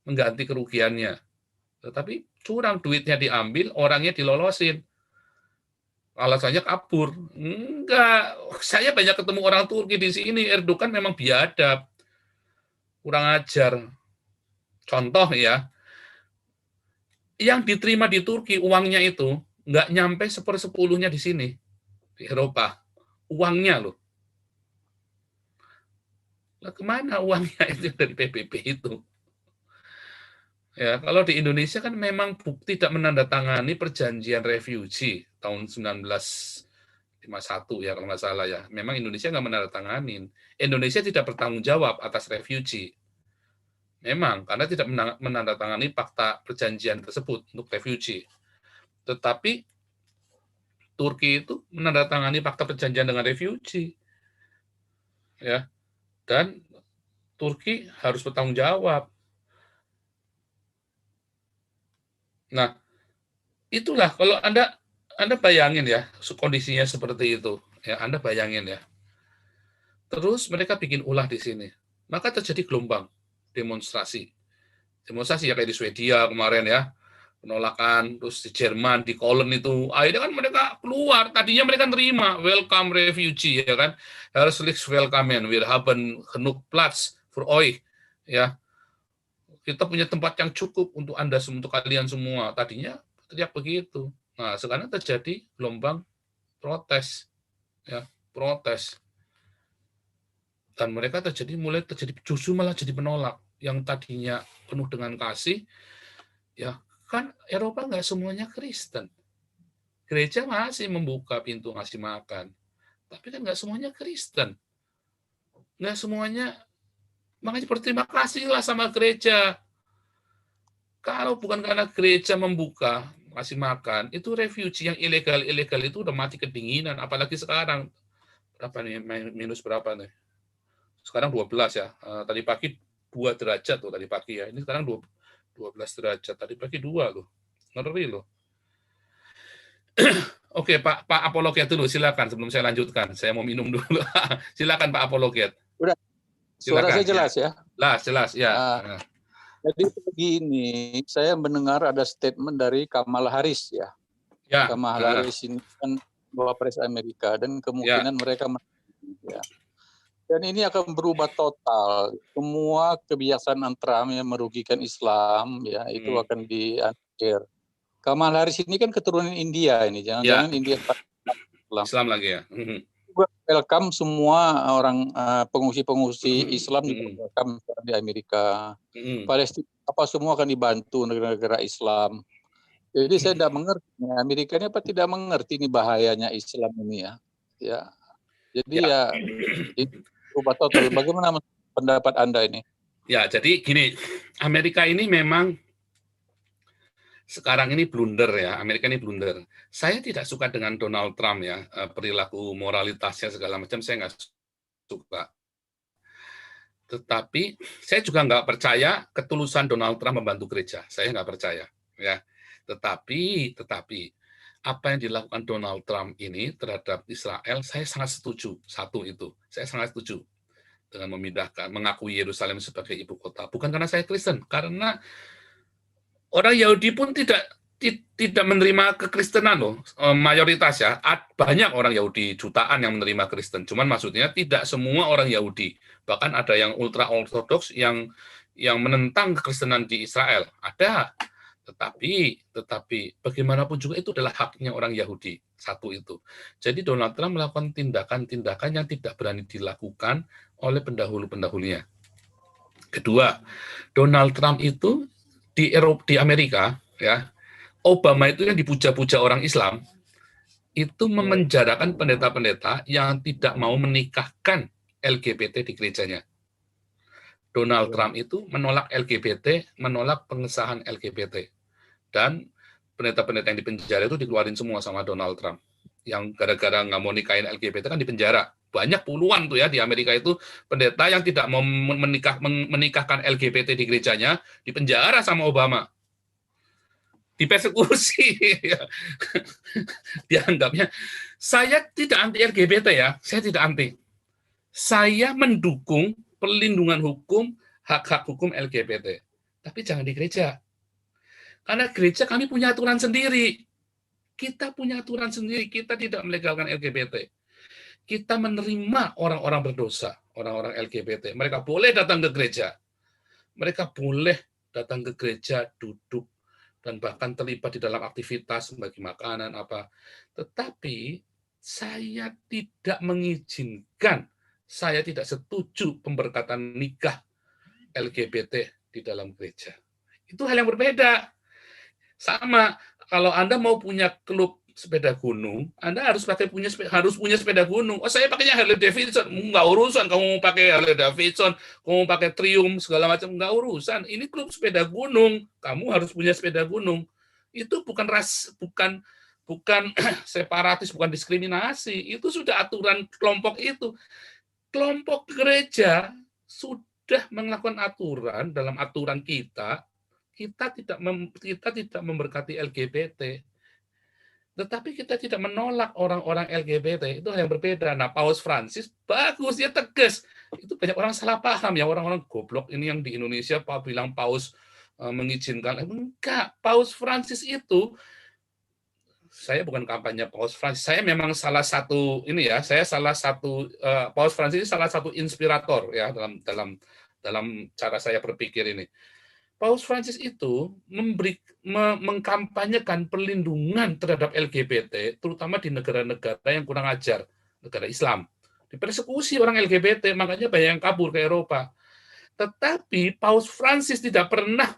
mengganti kerugiannya. Tetapi curang, duitnya diambil, orangnya dilolosin. Alasannya kabur. Enggak, saya banyak ketemu orang Turki di sini. Erdogan memang biadab, kurang ajar. Contoh ya, yang diterima di Turki uangnya itu nggak nyampe 1/10-nya di sini di Eropa. Uangnya loh. Lah kemana uangnya itu dari PBB itu? Ya, kalau di Indonesia kan memang tidak menandatangani perjanjian refugee tahun 1951 ya kalau nggak salah ya. Memang Indonesia nggak menandatanganin. Indonesia tidak bertanggung jawab atas refugee. Memang karena tidak menandatangani fakta perjanjian tersebut untuk refugee. Tetapi Turki itu menandatangani fakta perjanjian dengan refugee. Ya. Dan Turki harus bertanggung jawab. Nah, itulah kalau Anda bayangin ya kondisinya seperti itu. Ya, Anda bayangin ya. Terus mereka bikin ulah di sini. Maka terjadi gelombang demonstrasi. Demonstrasi ya kayak di Swedia kemarin ya. Penolakan, terus di Jerman, di Kolon itu. Akhirnya kan mereka keluar. Tadinya mereka terima, welcome refugee, ya kan. Herzlich willkommen, wir haben genug Platz für euch. Ya, kita punya tempat yang cukup untuk Anda, untuk kalian semua. Tadinya teriak begitu. Nah, sekarang terjadi gelombang protes. Ya, protes. Dan mereka mulai terjadi justru malah jadi penolak. Yang tadinya penuh dengan kasih, ya kan Eropa nggak semuanya Kristen. Gereja masih membuka pintu ngasih makan. Tapi kan nggak semuanya Kristen. Nggak semuanya, makanya berterima kasihlah sama gereja. Kalau bukan karena gereja membuka ngasih makan, itu refugee yang ilegal itu udah mati kedinginan. Apalagi sekarang berapa nih, minus berapa nih? Sekarang 12 ya. Tadi pagi 2 derajat tuh tadi pagi ya. Ini sekarang 12 derajat. Tadi pagi 2 loh. Ngeri loh. Oke, Pak Apologet dulu, silakan sebelum saya lanjutkan. Saya mau minum dulu. Silakan Pak Apologet. Udah, suara Silakan. saya jelas ya? Jelas ya. Jadi begini, saya mendengar ada statement dari Kamala Harris ya. Kamala Harris ini kan Wapres Amerika dan kemungkinan mereka ya. Dan ini akan berubah total. Semua kebiasaan Trump yang merugikan Islam ya itu akan diakhir. Kamala Harris ini kan keturunan India ini, jangan-jangan India Islam lagi ya. Welcome semua orang pengungsi-pengungsi Islam welcome di Amerika. Palestina apa semua akan dibantu negara-negara Islam. Jadi saya tidak mengerti, Amerika ini apa tidak mengerti ini bahayanya Islam ini ya. Ya. Jadi ya ubah total. Bagaimana pendapat Anda ini? Ya, jadi gini, Amerika ini memang sekarang ini blunder ya, Amerika ini blunder. Saya tidak suka dengan Donald Trump ya, perilaku moralitasnya segala macam saya nggak suka. Tetapi saya juga nggak percaya ketulusan Donald Trump membantu gereja. Saya nggak percaya ya. Tetapi apa yang dilakukan Donald Trump ini terhadap Israel, saya sangat setuju. Satu itu, saya sangat setuju dengan mengakui Yerusalem sebagai ibu kota. Bukan karena saya Kristen, karena orang Yahudi pun tidak menerima kekristenan loh, mayoritas ya. Banyak orang Yahudi, jutaan yang menerima Kristen. Cuman maksudnya tidak semua orang Yahudi. Bahkan ada yang ultra ortodoks yang menentang kekristenan di Israel. Ada. Tetapi bagaimanapun juga itu adalah haknya orang Yahudi. Satu itu. Jadi Donald Trump melakukan tindakan-tindakan yang tidak berani dilakukan oleh pendahulu-pendahulunya. Kedua, Donald Trump itu di Amerika ya, Obama itu yang dipuja-puja orang Islam itu memenjarakan pendeta-pendeta yang tidak mau menikahkan LGBT di gerejanya. Donald Trump itu menolak LGBT, menolak pengesahan LGBT. Dan pendeta-pendeta yang dipenjara itu dikeluarin semua sama Donald Trump. Yang gara-gara nggak mau nikahin LGBT kan dipenjara. Banyak puluhan tuh ya di Amerika itu pendeta yang tidak mau menikahkan LGBT di gerejanya dipenjara sama Obama. Dipersekusi. Dianggapnya saya tidak anti LGBT ya, saya tidak anti. Saya mendukung perlindungan hukum, hak-hak hukum LGBT. Tapi jangan di gereja. Karena gereja kami punya aturan sendiri. Kita punya aturan sendiri, kita tidak melegalkan LGBT. Kita menerima orang-orang berdosa, orang-orang LGBT. Mereka boleh datang ke gereja. Mereka boleh datang ke gereja, duduk, dan bahkan terlibat di dalam aktivitas bagi makanan apa. Tetapi saya tidak mengizinkan, saya tidak setuju pemberkatan nikah LGBT di dalam gereja. Itu hal yang berbeda. Sama, kalau Anda mau punya klub sepeda gunung, Anda harus punya sepeda gunung. Oh, saya pakainya Harley Davidson. Nggak urusan kamu mau pakai Harley Davidson, kamu mau pakai Triumph segala macam, nggak urusan. Ini klub sepeda gunung, kamu harus punya sepeda gunung. Itu bukan separatis, bukan diskriminasi. Itu sudah aturan kelompok itu. Kelompok gereja sudah melakukan aturan dalam aturan kita tidak memberkati LGBT, tetapi kita tidak menolak orang-orang LGBT. Itu hal yang berbeda. Nah, Paus Francis bagus, dia tegas. Itu banyak orang salah paham ya, orang-orang goblok ini yang di Indonesia bilang Paus mengizinkan. Enggak, Paus Francis itu, saya bukan kampanye Paus Francis. Saya memang salah satu Paus Francis salah satu inspirator ya dalam cara saya berpikir ini. Paus Francis itu mengkampanyekan perlindungan terhadap LGBT, terutama di negara-negara yang kurang ajar, negara Islam. Dipersekusi orang LGBT, makanya banyak yang kabur ke Eropa. Tetapi Paus Francis tidak pernah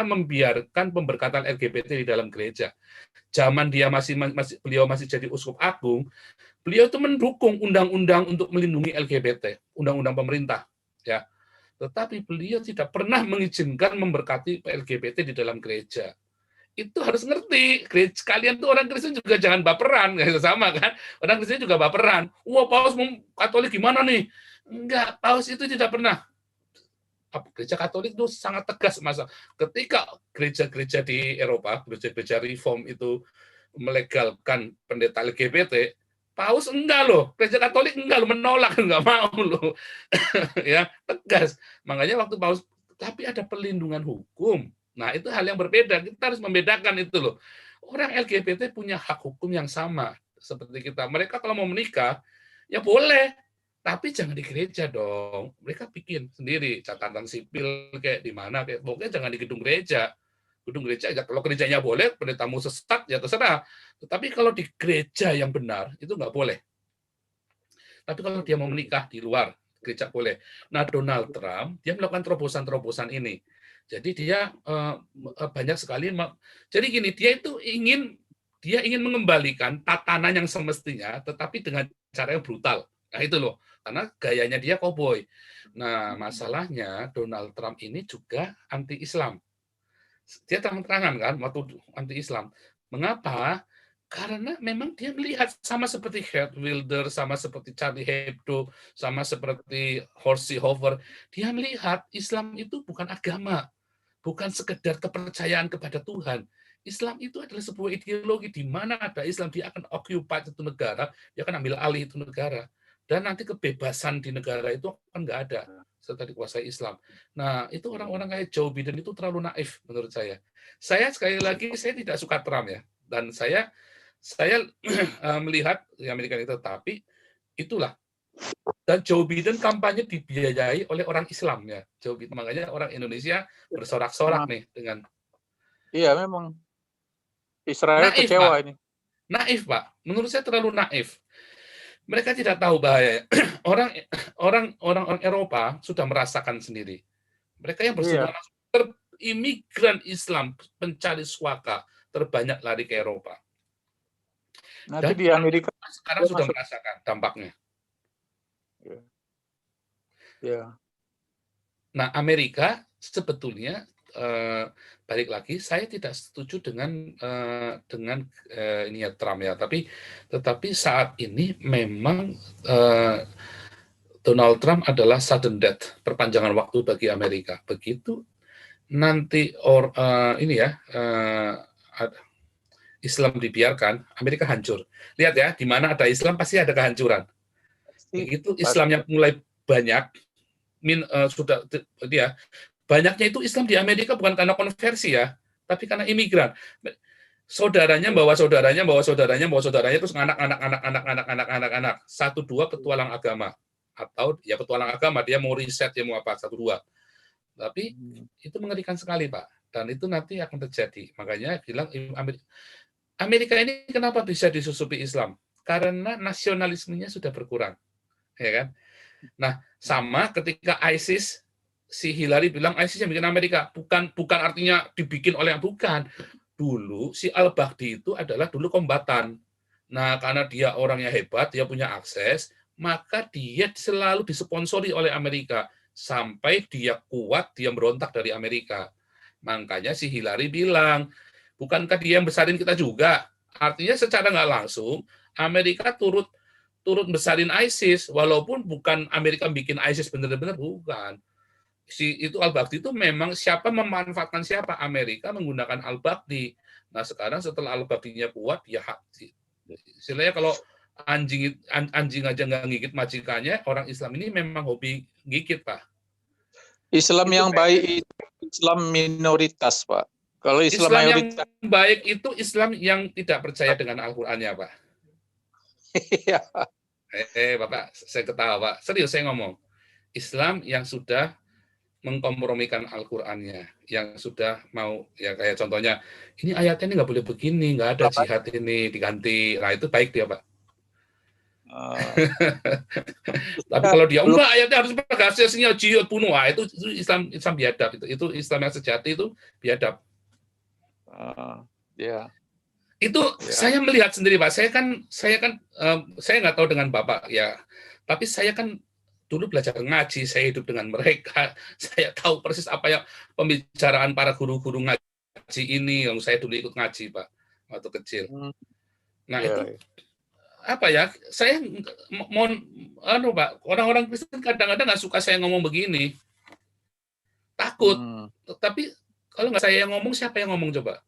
membiarkan pemberkatan LGBT di dalam gereja. Zaman beliau masih jadi uskup agung, beliau itu mendukung undang-undang untuk melindungi LGBT, undang-undang pemerintah, ya. Tetapi beliau tidak pernah mengizinkan memberkati LGBT di dalam gereja. itu harus ngerti. Kalian tuh orang Kristen juga jangan baperan, sama kan? Orang Kristen juga baperan. Wah, Paus Katolik gimana nih? Enggak, Paus itu tidak pernah. Gereja Katolik itu sangat tegas masa ketika gereja-gereja di Eropa, gereja-gereja Reform itu melegalkan pendeta LGBT, Paus enggak loh, gereja Katolik enggak loh, menolak, enggak mau loh. Ya, tegas. Makanya waktu Paus, tapi ada perlindungan hukum. Nah, itu hal yang berbeda. Kita harus membedakan itu loh. Orang LGBT punya hak hukum yang sama seperti kita. Mereka kalau mau menikah, ya boleh. Tapi jangan di gereja dong. Mereka bikin sendiri catatan sipil kayak di mana, kayak pokoknya jangan di gedung gereja. Gedung gereja, ya kalau gerejanya boleh, pendetamu sesat, ya terserah. Tetapi kalau di gereja yang benar, itu nggak boleh. Tapi kalau dia mau menikah di luar, gereja boleh. Nah, Donald Trump, dia melakukan terobosan-terobosan ini. Jadi dia banyak sekali. Jadi gini, dia ingin mengembalikan tatanan yang semestinya, tetapi dengan cara yang brutal. Nah, itu loh. Karena gayanya dia koboi. Nah, masalahnya Donald Trump ini juga anti-Islam. Dia terang-terangan kan, waktu anti-Islam. Mengapa? Karena memang dia melihat sama seperti Geert Wilders, sama seperti Charlie Hebdo, sama seperti Horst Seehofer. Dia melihat Islam itu bukan agama, bukan sekedar kepercayaan kepada Tuhan. Islam itu adalah sebuah ideologi di mana ada Islam, dia akan occupy itu negara, dia akan ambil alih itu negara. Dan nanti kebebasan di negara itu akan nggak ada setelah dikuasai Islam. Nah, itu orang-orang kayak Joe Biden itu terlalu naif menurut saya. Saya sekali lagi, saya tidak suka Trump ya. Dan saya melihat di Amerika itu, tapi itulah. Dan Joe Biden kampanye dibiayai oleh orang Islam ya. Joe Biden, makanya orang Indonesia bersorak-sorak nih dengan. Iya, memang Israel Naif, kecewa Pak. ini. Naif, Pak. Menurut saya terlalu naif. Mereka tidak tahu bahaya. Orang Eropa sudah merasakan sendiri. Mereka yang bersentuhan langsung, imigran Islam pencari suaka terbanyak lari ke Eropa. Nanti di Amerika sekarang sudah merasakan dampaknya. Ya. Nah, Amerika sebetulnya balik lagi, saya tidak setuju dengan ini ya Trump ya, tetapi saat ini memang Donald Trump adalah sudden death, perpanjangan waktu bagi Amerika. Begitu nanti Islam dibiarkan, Amerika hancur. Lihat ya, di mana ada Islam pasti ada kehancuran. Begitu Islam yang mulai banyak, banyaknya itu Islam di Amerika bukan karena konversi ya, tapi karena imigran. Saudaranya bawa saudaranya, terus anak-anak, 1-2 petualang agama. Atau ya petualang agama, dia mau riset, dia mau apa, 1-2. Tapi itu mengerikan sekali, Pak. Dan itu nanti akan terjadi. Makanya bilang Amerika ini kenapa bisa disusupi Islam? Karena nasionalismenya sudah berkurang. Ya kan? Nah, sama ketika ISIS, si Hillary bilang ISIS yang bikin Amerika, bukan artinya dibikin oleh yang bukan. Dulu si Al-Baghdadi itu adalah dulu kombatan. Nah, karena dia orangnya hebat, dia punya akses, maka dia selalu disponsori oleh Amerika sampai dia kuat, dia berontak dari Amerika. Makanya si Hillary bilang, bukankah dia yang besarin kita juga? Artinya secara nggak langsung Amerika turut besarin ISIS, walaupun bukan Amerika bikin ISIS benar-benar, bukan. Itu Al-Baghdadi itu memang siapa memanfaatkan siapa, Amerika menggunakan Al-Baghdadi. Nah, sekarang setelah Al-Baghdadinya kuat, ya istilahnya kalau anjing aja nggak gigit majikannya, orang Islam ini memang hobi gigit, Pak. Islam yang baik itu Islam minoritas, Pak. Kalau Islam mayoritas yang baik itu Islam yang tidak percaya dengan Al-Qur'annya, Pak. Iya. Bapak, saya ketawa, Pak. Serius saya ngomong. Islam yang sudah mengkompromikan Al-Qur'annya, yang sudah mau, ya kayak contohnya, ini ayatnya ini nggak boleh begini, nggak ada jihad ini, diganti. Nah, itu baik dia, Pak. Tapi kalau dia enggak, ayatnya harus bagasinya jihad bunuh, itu Islam biadab, itu Islam yang sejati, itu biadab. Ya. Itu saya melihat sendiri, Pak. Saya kan saya nggak tahu dengan Bapak ya, tapi saya kan dulu belajar ngaji, saya hidup dengan mereka, saya tahu persis apa yang pembicaraan para guru-guru ngaji ngaji ini, yang saya dulu ikut ngaji Pak waktu kecil. Nah itu apa ya? Saya mohon, Pak, orang-orang Kristen kadang-kadang nggak suka saya ngomong begini, takut. Tapi kalau nggak saya yang ngomong, siapa yang ngomong coba?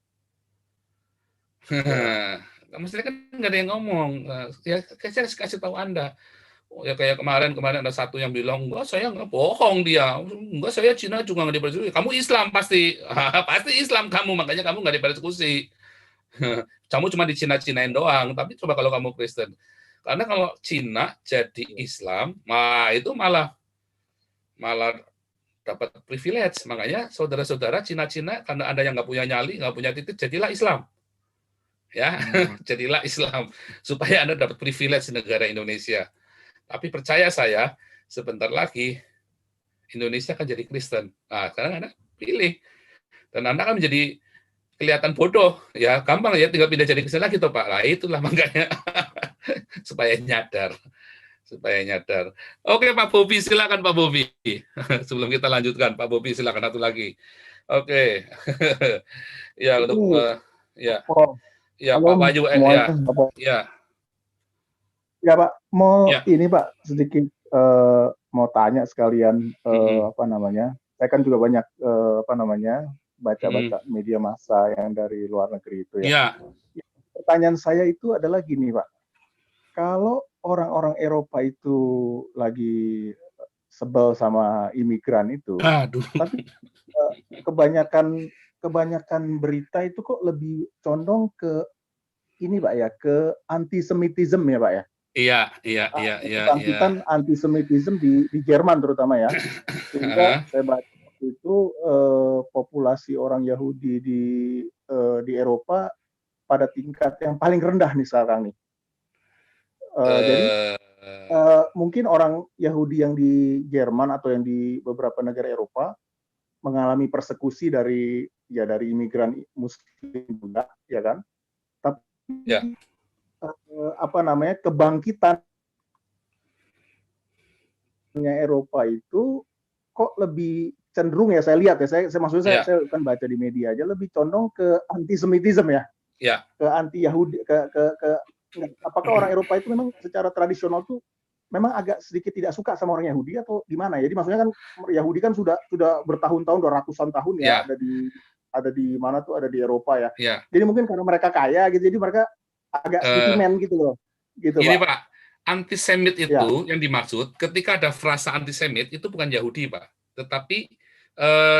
Mestinya kan nggak ada yang ngomong. Ya saya kasih tahu Anda. Oh, ya kayak kemarin ada satu yang bilang, enggak saya nggak bohong dia, enggak saya Cina juga nggak dipersekusi. Kamu Islam pasti, pasti Islam kamu, makanya kamu nggak dipersekusi. Kamu cuma di Cina-Cinain doang. Tapi coba kalau kamu Kristen, karena kalau Cina jadi Islam, itu malah dapat privilege. Makanya saudara-saudara Cina-Cina, karena ada yang nggak punya nyali, nggak punya titik, jadilah Islam. Ya, jadilah Islam supaya Anda dapat privilege di negara Indonesia. Tapi percaya saya, sebentar lagi Indonesia akan jadi Kristen. Nah, sekarang Anda pilih. Dan Anda akan menjadi kelihatan bodoh. Ya, gampang ya, tinggal pindah jadi Kristen lagi, toh Pak. Nah, itulah makanya. Supaya nyadar. Oke, Pak Bobi, silakan Pak Bobi. Sebelum kita lanjutkan, Pak Bobi, silakan satu lagi. Oke. Ya, untuk... ya. Ya, Pak Wahyu. Ya. Ya Pak, ini Pak sedikit mau tanya sekalian apa namanya? Saya kan juga banyak baca-baca media massa yang dari luar negeri itu ya. Pertanyaan saya itu adalah gini Pak, kalau orang-orang Eropa itu lagi sebel sama imigran itu, tapi kebanyakan berita itu kok lebih condong ke ini Pak ya, ke antisemitisme ya Pak ya. Iya. Kebangkitan antisemitisme di Jerman terutama ya. Sehingga saya baca waktu itu populasi orang Yahudi di Eropa pada tingkat yang paling rendah nih sekarang nih. Jadi mungkin orang Yahudi yang di Jerman atau yang di beberapa negara Eropa mengalami persekusi dari imigran Muslim juga, ya kan? Tapi kebangkitan Eropa itu kok lebih cenderung ya, saya lihat ya, saya kan baca di media aja, lebih condong ke antisemitisme ya. Ke anti Yahudi, apakah orang Eropa itu memang secara tradisional tuh memang agak sedikit tidak suka sama orang Yahudi atau gimana? Jadi maksudnya kan Yahudi kan sudah bertahun-tahun, 200-an tahun ya, ada di mana tuh, ada di Eropa ya. Jadi mungkin karena mereka kaya gitu, jadi mereka agak sentimen gitu loh. Gitu, ini Pak, antisemit itu yang dimaksud ketika ada frasa antisemit itu bukan Yahudi Pak, tetapi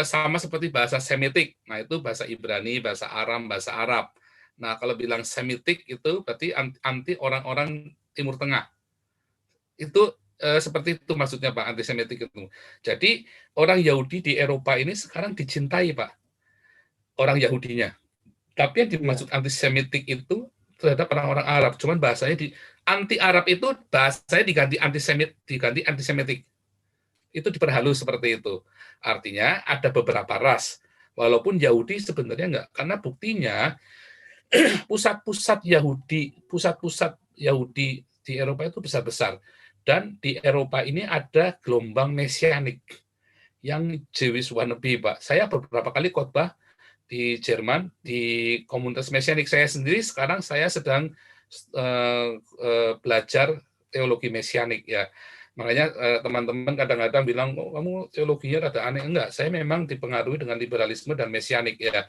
sama seperti bahasa Semitik. Nah itu bahasa Ibrani, bahasa Aram, bahasa Arab. Nah kalau bilang Semitik itu berarti anti orang-orang Timur Tengah. Itu seperti itu maksudnya Pak, antisemitik itu. Jadi orang Yahudi di Eropa ini sekarang dicintai Pak, orang Yahudinya. Tapi yang dimaksud antisemitik itu terhadap orang-orang Arab. Cuman bahasanya anti-Arab itu bahasanya diganti antisemitik. Itu diperhalus seperti itu. Artinya ada beberapa ras. Walaupun Yahudi sebenarnya enggak. Karena buktinya pusat-pusat Yahudi di Eropa itu besar-besar. Dan di Eropa ini ada gelombang mesianik yang Jewish wannabe, Pak. Saya beberapa kali khotbah di Jerman, di komunitas mesianik. Saya sendiri sekarang saya sedang belajar teologi mesianik ya. Makanya teman-teman kadang-kadang bilang, oh, kamu teologinya rada aneh. Enggak, saya memang dipengaruhi dengan liberalisme dan mesianik ya.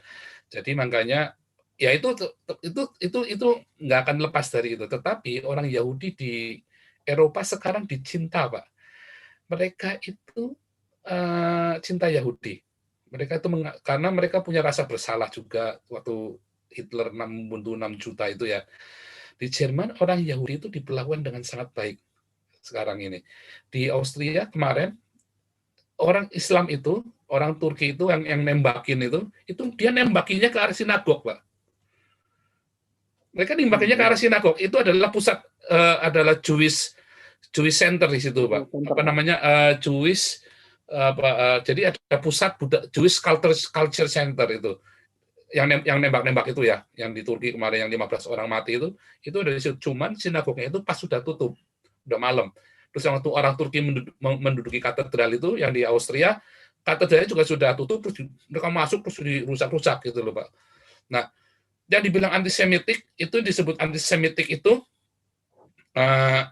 Jadi makanya ya itu nggak akan lepas dari itu. Tetapi orang Yahudi di Eropa sekarang dicinta, Pak. Mereka itu cinta Yahudi. Mereka itu karena mereka punya rasa bersalah juga waktu Hitler membunuh 6 juta itu ya. Di Jerman orang Yahudi itu diperlakukan dengan sangat baik sekarang ini. Di Austria kemarin orang Islam itu, orang Turki itu yang nembakin itu dia nembakinya ke arah sinagog, Pak. Mereka nembakinya ke arah sinagog. Itu adalah pusat adalah Jewish center di situ, Pak. Apa namanya? Jadi ada pusat Jewish culture center itu yang nembak-nembak itu ya, yang di Turki kemarin yang 15 orang mati itu dari situ. Cuman sinagognya itu pas sudah tutup, udah malam. Terus yang waktu orang Turki menduduki katedral itu yang di Austria, katedralnya juga sudah tutup, terus mereka masuk terus dirusak-rusak gitu loh Pak. Nah, yang dibilang antisemitik itu disebut antisemitik itu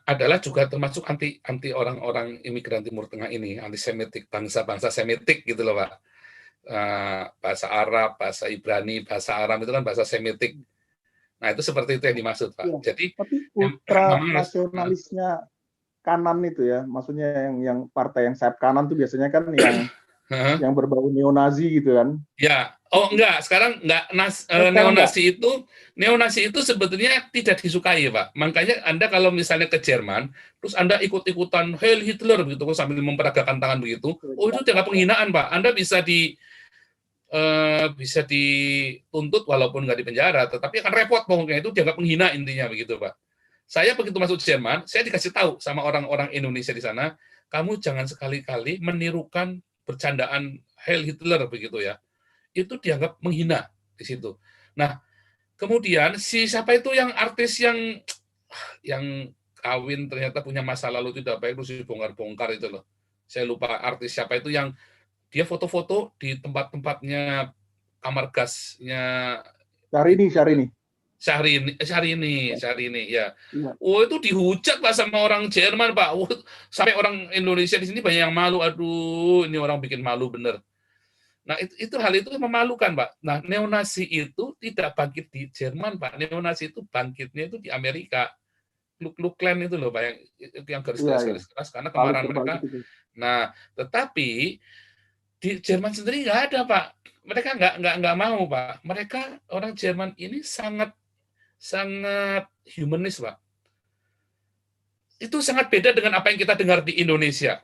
adalah juga termasuk anti orang-orang imigran Timur Tengah ini, antisemitik, bangsa-bangsa Semitik gitu loh Pak. Bahasa Arab, bahasa Ibrani, bahasa Aram itu kan bahasa Semitik. Nah itu seperti itu yang dimaksud Pak. Ya, Jadi tapi ultra nasionalisnya kanan itu ya, maksudnya yang partai yang sayap kanan tuh biasanya kan yang berbau neonazi gitu kan? Ya, enggak. Sekarang enggak. Neonasi itu sebetulnya tidak disukai Pak. Makanya Anda kalau misalnya ke Jerman, terus Anda ikut-ikutan Heil Hitler begitu sambil memperagakan tangan begitu, itu dianggap penghinaan Pak. Anda bisa dituntut walaupun nggak dipenjara, tetapi akan repot pokoknya, itu dianggap penghina intinya begitu Pak. Saya begitu masuk Jerman, saya dikasih tahu sama orang-orang Indonesia di sana, kamu jangan sekali-kali menirukan bercandaan Heil Hitler begitu ya. Itu dianggap menghina di situ. Nah, kemudian siapa itu yang artis yang kawin ternyata punya masa lalu tidak baik terus dibongkar-bongkar itu loh. Saya lupa artis siapa itu yang dia foto-foto di tempat-tempatnya kamar gasnya Syahrini ya. Oh itu dihujat Pak sama orang Jerman Pak. Sampai orang Indonesia di sini banyak yang malu. Aduh, ini orang bikin malu bener. Nah hal itu memalukan Pak. Nah neonasi itu tidak bangkit di Jerman Pak. Neonasi itu bangkitnya itu di Amerika. Ku Klux itu loh Pak yang garis-garis keras karena kemarahan mereka. Nah tetapi di Jerman sendiri nggak ada Pak. Mereka nggak mau Pak. Mereka orang Jerman ini sangat humanis, Pak. Itu sangat beda dengan apa yang kita dengar di Indonesia.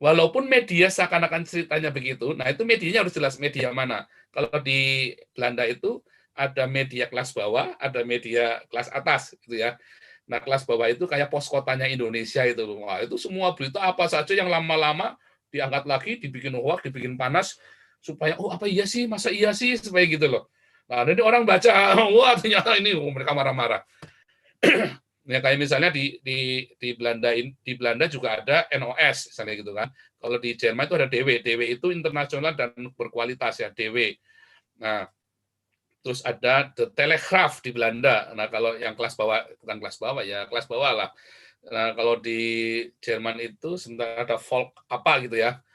Walaupun media seakan-akan ceritanya begitu, nah itu medianya harus jelas media mana. Kalau di Belanda itu ada media kelas bawah, ada media kelas atas, gitu ya. Nah kelas bawah itu kayak pos kotanya Indonesia itu. Wah, itu semua berita apa saja yang lama-lama diangkat lagi, dibikin hoax, dibikin panas, supaya apa iya sih, masa iya sih, supaya gitu loh. Nah, jadi orang baca, wah ternyata ini mereka marah-marah. Ya kayak misalnya di Belanda juga ada NOS misalnya gitu kan. Kalau di Jerman itu ada DW. DW itu internasional dan berkualitas ya, DW. Nah, terus ada The Telegraph di Belanda. Nah, kalau yang kelas bawah bukan kelas bawah ya, kelas bawah lah. Nah, kalau di Jerman itu sebentar ada Volk apa gitu ya.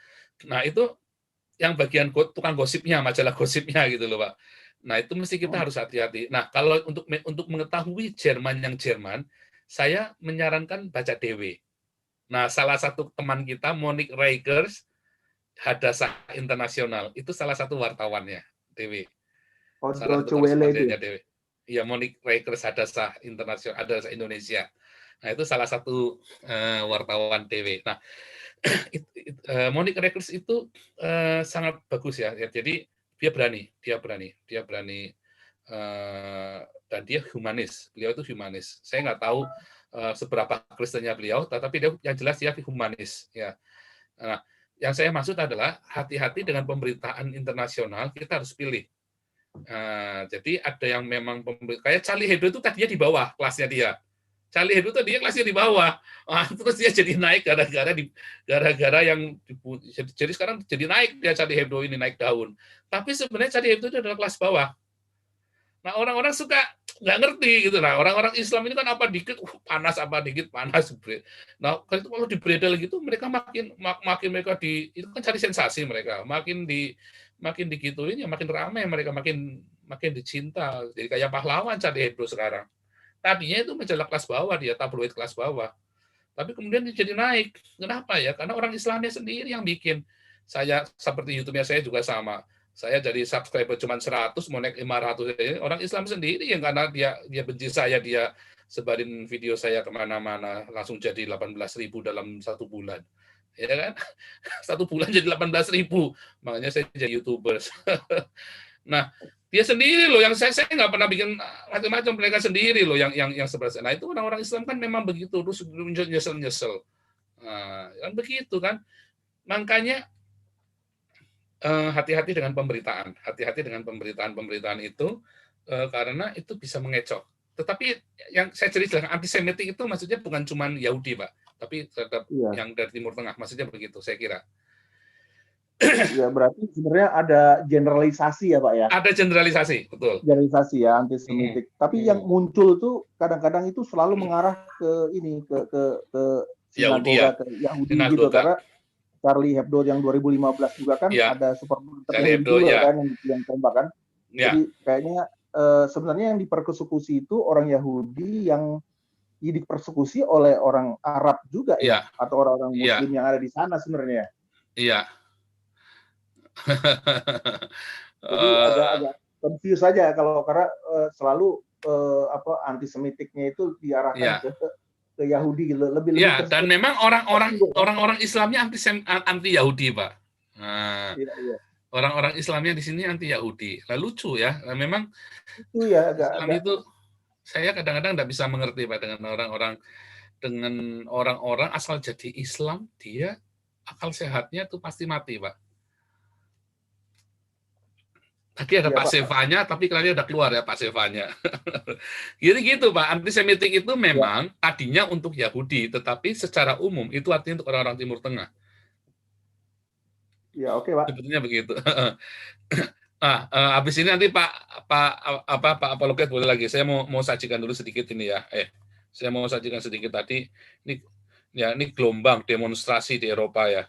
Nah, itu yang bagian tukang gosipnya, majalah gosipnya gitu loh, Pak. Nah, itu mesti kita harus hati-hati. Nah, kalau untuk mengetahui Jerman yang Jerman, saya menyarankan baca DW. Nah, salah satu teman kita, Monique Reigers, Hadasah Internasional, itu salah satu wartawannya, DW. Salah satu korespondennya DW. Iya, Monique Reigers Hadasah Internasional, Hadasah Indonesia. Nah, itu salah satu wartawan DW. Nah, Monique Reigers itu sangat bagus ya. Jadi dia berani dan dia humanis. Beliau itu humanis. Saya nggak tahu seberapa Kristennya beliau, tetapi dia yang jelas dia humanis. Ya. Nah, yang saya maksud adalah hati-hati dengan pemberitaan internasional. Kita harus pilih. Jadi ada yang memang kayak Charlie Hebdo itu tadinya di bawah kelasnya dia. Charlie Hebdo tadinya kelasnya di bawah, terus dia jadi naik gara-gara yang jadi sekarang jadi naik dia Charlie Hebdo ini naik daun. Tapi sebenarnya Charlie Hebdo itu adalah kelas bawah. Nah orang-orang suka nggak ngerti gitu lah. Orang-orang Islam ini kan apa dikit panas, apa dikit panas. Nah kalau dibredel gitu mereka makin mereka itu kan cari sensasi mereka, makin digituin ya makin ramai mereka, makin dicinta. Jadi kayak pahlawan Charlie Hebdo sekarang. Tadinya itu majalah kelas bawah, dia tabloid kelas bawah. Tapi kemudian dia jadi naik. Kenapa ya? Karena orang Islamnya sendiri yang bikin. Saya seperti YouTube-nya saya juga sama. Saya jadi subscriber cuma 100, mau naik 500. Orang Islam sendiri yang karena dia benci saya, dia sebarin video saya kemana-mana, langsung jadi 18.000 dalam 1 bulan. Ya kan? 1 bulan jadi 18.000. Makanya saya jadi YouTuber. Nah, dia sendiri loh yang saya nggak pernah bikin macam-macam, mereka sendiri loh yang seperti. Nah itu orang-orang Islam kan memang begitu, terus nyesel. Nah, kan begitu kan. Makanya hati-hati dengan pemberitaan, pemberitaan itu karena itu bisa mengecoh. Tetapi yang saya ceritakan antisemitik itu maksudnya bukan cuma Yahudi Pak, tapi terhadap yang dari Timur Tengah, maksudnya begitu saya kira. Ya, berarti sebenarnya ada generalisasi ya Pak ya? Ada generalisasi, betul. Generalisasi ya antisemitik. Tapi yang muncul tuh kadang-kadang itu selalu mengarah ke ini ke sinagoga, ke Yahudi gitu, karena Charlie Hebdo yang 2015 juga kan ada supporter Yahudi juga kan yang tembak kan. Jadi kayaknya sebenarnya yang dipersekusi itu orang Yahudi yang dipersekusi oleh orang Arab juga ya, atau orang-orang Muslim yang ada di sana sebenarnya. Iya. Jadi agak confuse saja kalau karena selalu antisemitiknya itu diarahkan ke Yahudi gitu, lebih dan memang orang-orang Islamnya anti Yahudi, Pak. Nah, orang-orang Islamnya di sini anti Yahudi. Lah lucu ya, memang itu ya Islam itu saya kadang-kadang tidak bisa mengerti Pak dengan orang-orang asal jadi Islam, dia akal sehatnya itu pasti mati, Pak. Tadi ada Pak Sevanya, tapi kalian udah keluar ya Pak Sevanya. Gitu Pak, antisemitik itu memang tadinya untuk Yahudi, tetapi secara umum itu artinya untuk orang-orang Timur Tengah. Ya oke Pak. Sebetulnya begitu. Nah, habis ini nanti Pak Apologet boleh lagi. Saya mau sajikan dulu sedikit ini ya. Saya mau sajikan sedikit tadi. Ini gelombang demonstrasi di Eropa ya.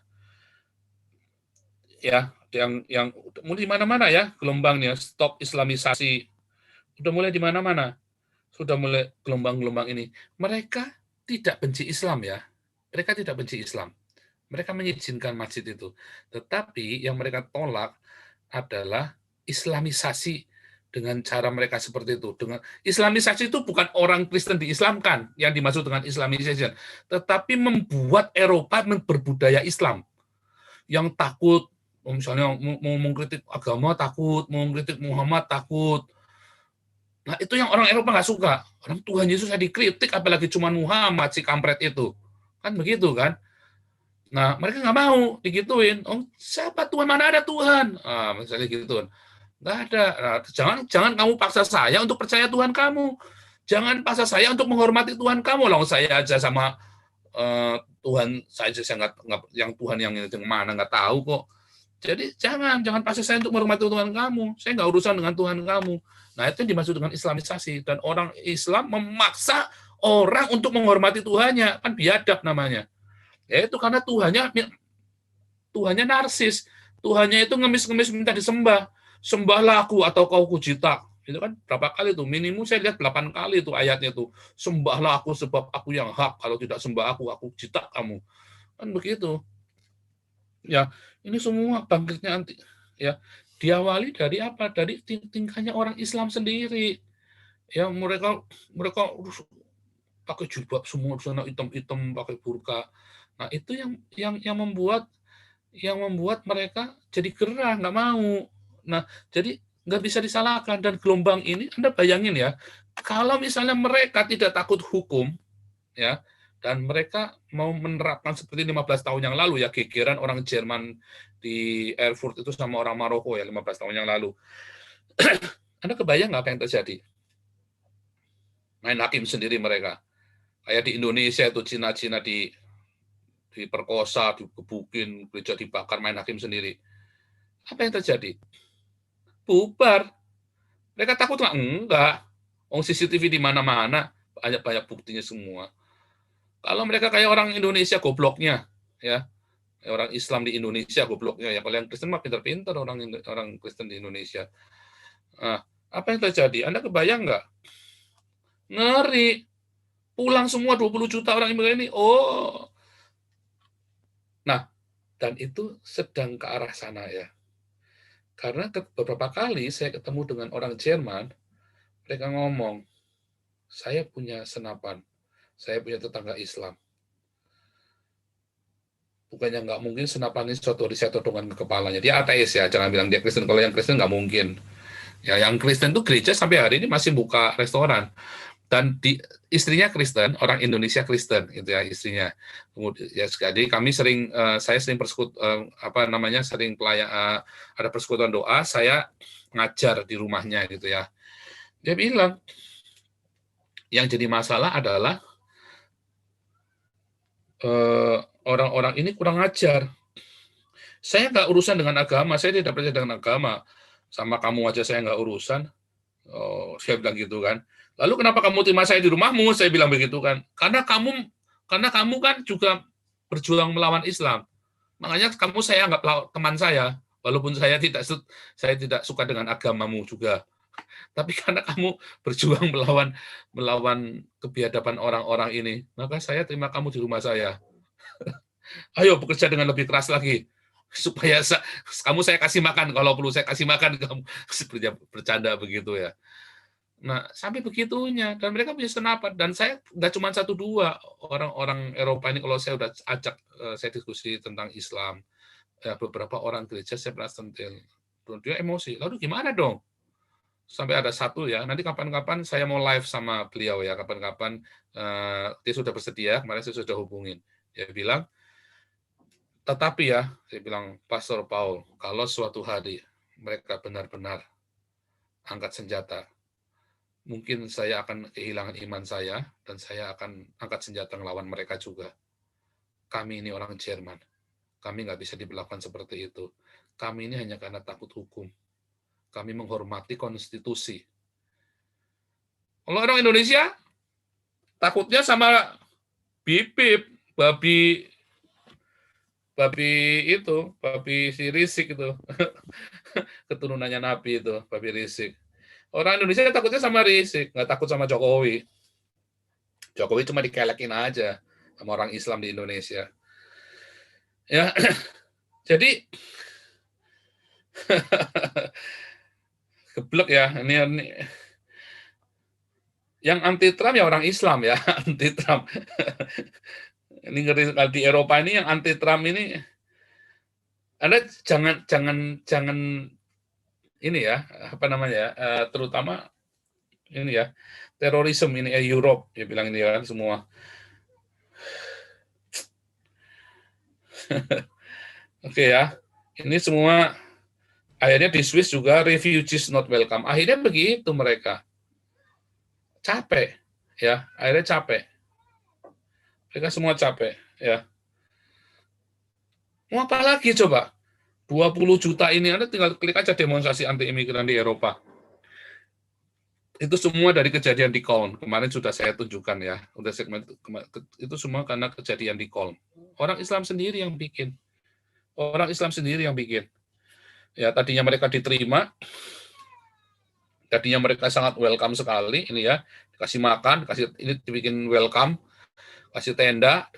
Ya, yang mulai di mana-mana ya gelombangnya, stop Islamisasi. Sudah mulai di mana-mana. Sudah mulai gelombang-gelombang ini. Mereka tidak benci Islam ya. Mereka tidak benci Islam. Mereka mengizinkan masjid itu. Tetapi yang mereka tolak adalah Islamisasi dengan cara mereka seperti itu. Dengan Islamisasi itu bukan orang Kristen diislamkan yang dimaksud dengan Islamization, tetapi membuat Eropa berbudaya Islam. Yang takut, misalnya mau mengkritik agama takut, mau mengkritik Muhammad takut. Nah itu yang orang Eropa nggak suka. Orang Tuhan Yesus saya dikritik, apalagi cuma Muhammad si kampret itu. Kan begitu kan? Nah mereka nggak mau digituin. Oh siapa Tuhan, mana ada Tuhan? Misalnya gitu. Nggak ada. Nah, jangan kamu paksa saya untuk percaya Tuhan kamu. Jangan paksa saya untuk menghormati Tuhan kamu. Loh saya aja sama Tuhan saya nggak, yang Tuhan yang mana nggak tahu kok. Jadi jangan paksa saya untuk menghormati Tuhan kamu. Saya nggak urusan dengan Tuhan kamu. Nah itu yang dimaksud dengan Islamisasi, dan orang Islam memaksa orang untuk menghormati Tuhannya, kan biadab namanya. Yaitu karena Tuhannya narsis, Tuhannya itu ngemis-ngemis minta disembah. Sembahlah aku atau kau kujitak. Itu kan berapa kali tuh? Minimum saya lihat 8 kali tuh ayatnya tuh. Sembahlah aku sebab aku yang hak. Kalau tidak sembah aku jitak kamu. Kan begitu. Ya, ini semua bangkitnya anti. Ya, diawali dari apa? Dari tingkahnya orang Islam sendiri. Ya, mereka pakai jilbab semua di sana hitam-hitam, pakai burka. Nah, itu yang membuat mereka jadi gerah, nggak mau. Nah, jadi nggak bisa disalahkan. Dan gelombang ini, Anda bayangin ya, kalau misalnya mereka tidak takut hukum, ya, dan mereka mau menerapkan seperti 15 tahun yang lalu, ya, gegeran orang Jerman di Erfurt itu sama orang Maroko ya 15 tahun yang lalu. Anda kebayang nggak apa yang terjadi? Main hakim sendiri mereka. Kayak di Indonesia itu Cina-Cina diperkosa, digebukin, gereja dibakar, main hakim sendiri. Apa yang terjadi? Bubar. Mereka takut nggak? Enggak. CCTV di mana-mana, banyak buktinya semua. Kalau mereka kayak orang Indonesia gobloknya, ya, orang Islam di Indonesia gobloknya, ya, kalau yang Kristen mah pintar-pintar orang Kristen di Indonesia. Nah, apa yang terjadi? Anda kebayang nggak? Ngeri. Pulang semua 20 juta orang ini. Oh. Nah, dan itu sedang ke arah sana ya. Karena beberapa kali saya ketemu dengan orang Jerman, mereka ngomong, saya punya senapan, saya punya tetangga Islam. Bukannya nggak mungkin senapan ini suatu hari saya todongan ke kepalanya. Dia ateis ya, jangan bilang dia Kristen. Kalau yang Kristen nggak mungkin. Ya, yang Kristen itu gereja sampai hari ini masih buka restoran. Dan istrinya Kristen, orang Indonesia Kristen, gitu ya istrinya. Kemudian ya jadi kami saya sering sering ada persekutuan doa, saya ngajar di rumahnya gitu ya. Dia bilang yang jadi masalah adalah orang-orang ini kurang ajar. Saya nggak urusan dengan agama, saya tidak percaya dengan agama. Sama kamu aja saya nggak urusan. Oh, saya bilang gitu kan. Lalu kenapa kamu terima saya di rumahmu? Saya bilang begitu kan. Karena kamu kan juga berjuang melawan Islam. Makanya kamu saya anggap teman saya, walaupun saya tidak suka dengan agamamu juga. Tapi karena kamu berjuang melawan kebiadaban orang-orang ini, maka saya terima kamu di rumah saya. Ayo bekerja dengan lebih keras lagi supaya kamu saya kasih makan, kalau perlu saya kasih makan kamu. Bercanda begitu ya. Nah, sampai begitunya, dan mereka punya senapan, dan saya nggak cuma 1-2 orang-orang Eropa ini, kalau saya udah ajak saya diskusi tentang Islam, ya, beberapa orang gereja saya pernah sentil, dia emosi, lalu gimana dong? Sampai ada satu ya, nanti kapan-kapan saya mau live sama beliau ya, kapan-kapan dia sudah bersedia, kemarin saya sudah hubungin, dia bilang, tetapi ya, saya bilang, Pastor Paul, kalau suatu hari mereka benar-benar angkat senjata, mungkin saya akan kehilangan iman saya, dan saya akan angkat senjata melawan mereka juga. Kami ini orang Jerman. Kami nggak bisa diperlakukan seperti itu. Kami ini hanya karena takut hukum. Kami menghormati konstitusi. Kalau orang Indonesia, takutnya sama bibip, babi si Risik itu. Keturunannya Nabi itu, babi Risik. Orang Indonesia takutnya sama Risik, nggak takut sama Jokowi. Jokowi cuma dikelekin aja sama orang Islam di Indonesia. Ya, jadi geblek ya. Ini yang anti Trump ya orang Islam ya, anti Trump. Ini ngeri sekali di Eropa ini yang anti Trump ini. Anda jangan ini ya, apa namanya, terutama ini ya, terorisme ini Europe, dia bilang ini kan semua. Oke ya, ini semua akhirnya di Swiss juga refugees not welcome. Akhirnya begitu mereka. Capek ya, akhirnya capek. Mereka semua capek ya. Mau apa lagi coba? 20 juta ini, Anda tinggal klik aja demonstrasi anti-imigran di Eropa. Itu semua dari kejadian di Köln. Kemarin sudah saya tunjukkan ya. Udah segmen itu semua karena kejadian di Köln. Orang Islam sendiri yang bikin. Orang Islam sendiri yang bikin. Ya, tadinya mereka diterima. Tadinya mereka sangat welcome sekali ini ya. Dikasih makan, ini dibikin welcome. Kasih tenda,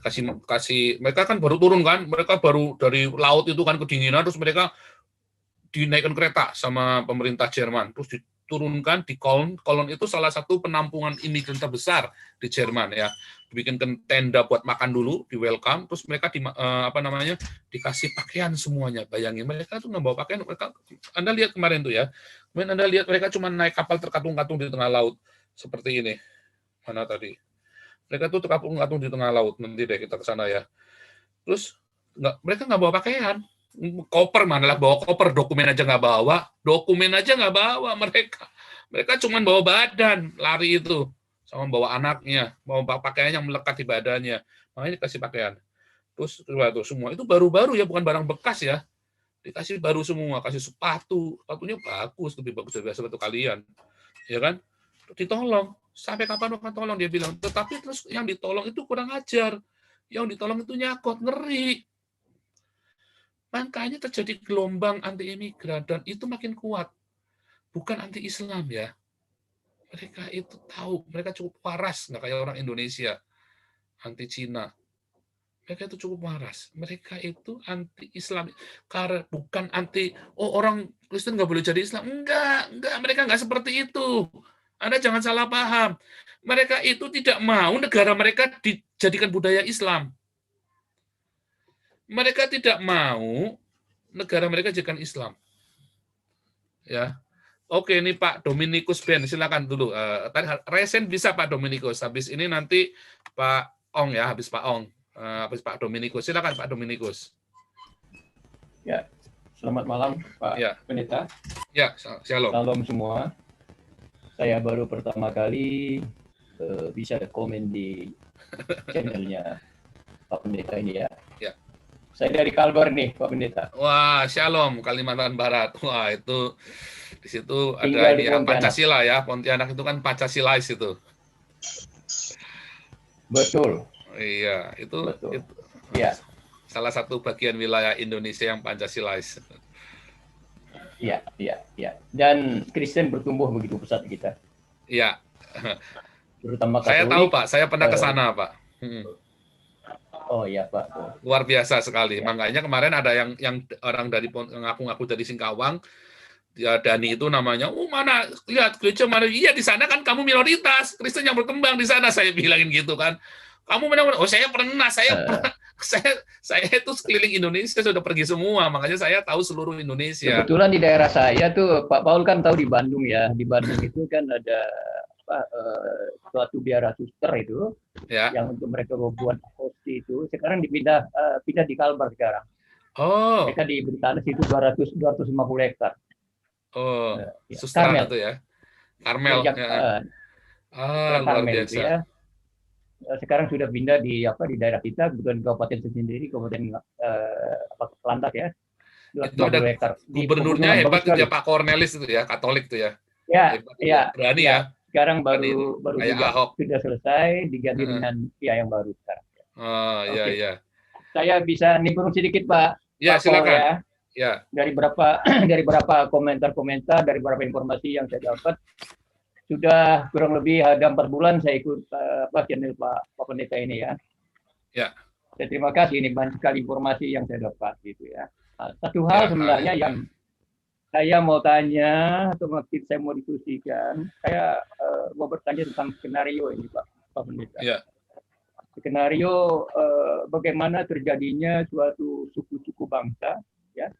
kasih mereka kan baru turun kan, mereka baru dari laut itu kan kedinginan, terus mereka dinaikkan kereta sama pemerintah Jerman, terus diturunkan di Köln. Köln itu salah satu penampungan imigran terbesar di Jerman ya. Dibikinkan tenda buat makan dulu, di welcome, terus mereka dikasih pakaian semuanya. Bayangin mereka tuh nggak bawa pakaian, mereka Anda lihat kemarin tuh ya. Kemudian Anda lihat mereka cuma naik kapal terkatung-katung di tengah laut seperti ini. Mana tadi? Mereka tuh terkatung-katung di tengah laut, nanti deh kita ke sana ya. Terus mereka nggak bawa pakaian, koper malah bawa koper, dokumen aja nggak bawa mereka. Mereka cuma bawa badan, lari itu, sama bawa anaknya, bawa pakaian yang melekat di badannya, makanya dikasih pakaian. Terus semua itu baru-baru ya, bukan barang bekas ya, dikasih baru semua, kasih sepatunya bagus, lebih bagus dari sepatu kalian, ya kan? Ditolong. Sampai kapan akan tolong, dia bilang. Tetapi terus yang ditolong itu kurang ajar. Yang ditolong itu nyakot, ngeri. Makanya terjadi gelombang anti-imigran, dan itu makin kuat. Bukan anti-Islam ya. Mereka itu tahu, mereka cukup waras, nggak kayak orang Indonesia. Anti-Cina. Mereka itu cukup waras. Mereka itu anti-Islam. Karena bukan anti, orang Kristen nggak boleh jadi Islam. Enggak. Mereka nggak seperti itu. Anda jangan salah paham. Mereka itu tidak mau negara mereka dijadikan budaya Islam. Mereka tidak mau negara mereka jadikan Islam. Ya. Oke, ini Pak Dominikus Ben, silakan dulu. Resen bisa Pak Dominikus. Habis ini nanti Pak Ong ya, habis Pak Ong. Habis Pak Dominikus. Silakan Pak Dominikus. Ya, selamat malam Pak Pendeta. Ya, shalom. Salam semua. Saya baru pertama kali bisa komen di channelnya Pak Pendeta ini ya. Saya dari Kalbar nih, Pak Pendeta. Wah, Shalom, Kalimantan Barat. Wah, itu di situ Tinggal ada ini di ya, Pontianak. Pancasila ya. Pontianak itu kan Pancasilais itu. Betul. Iya, itu Ya. salah satu bagian wilayah Indonesia yang Pancasilais. Iya. Dan Kristen bertumbuh begitu pesat kita. Iya. Terutama Katolik. Saya tahu, Pak. Saya pernah ke sana, Pak. Oh iya, Pak. Luar biasa sekali. Ya. Makanya kemarin ada yang orang dari ngaku-ngaku dari Singkawang, ya Dani itu namanya, mana lihat gereja mana? Iya, di sana kan kamu minoritas, Kristen yang berkembang di sana, saya bilangin gitu kan. Kamu benar-benar, saya pernah, saya itu sekeliling Indonesia sudah pergi semua, makanya saya tahu seluruh Indonesia. Kebetulan di daerah saya tuh, Pak Paul kan tahu di Bandung ya, di Bandung itu kan ada suatu biara suster itu, ya, yang untuk mereka membuat hosti itu, sekarang pindah di Kalbar sekarang. Oh. Mereka diberi tanah situ 250 hektar. Oh, suster itu ya, Karmel. Luar biasa. Itu ya. Sekarang sudah pindah di daerah kita, kebetulan kabupaten sendiri, kabupaten Lantak ya. Itu ada gubernurnya hebat ya, Pak Cornelis itu ya, Katolik itu ya. Ya. Berani ya. Sekarang baru juga sudah selesai, diganti dengan yang baru sekarang. Oh iya iya. Saya bisa nimbrung sedikit Pak. Ya silakan. Ya. Ya. Dari berapa komentar, dari beberapa informasi yang saya dapat, sudah kurang lebih ada 4 bulan saya ikut channel Pak Pendeta ini ya. Ya. Saya terima kasih, ini banyak sekali informasi yang saya dapat gitu ya. Satu hal sebenarnya yang saya mau tanya atau mungkin saya mau diskusikan, saya mau bertanya tentang skenario ini Pak Pendeta. Ya. Skenario bagaimana terjadinya suatu suku-suku bangsa, ya.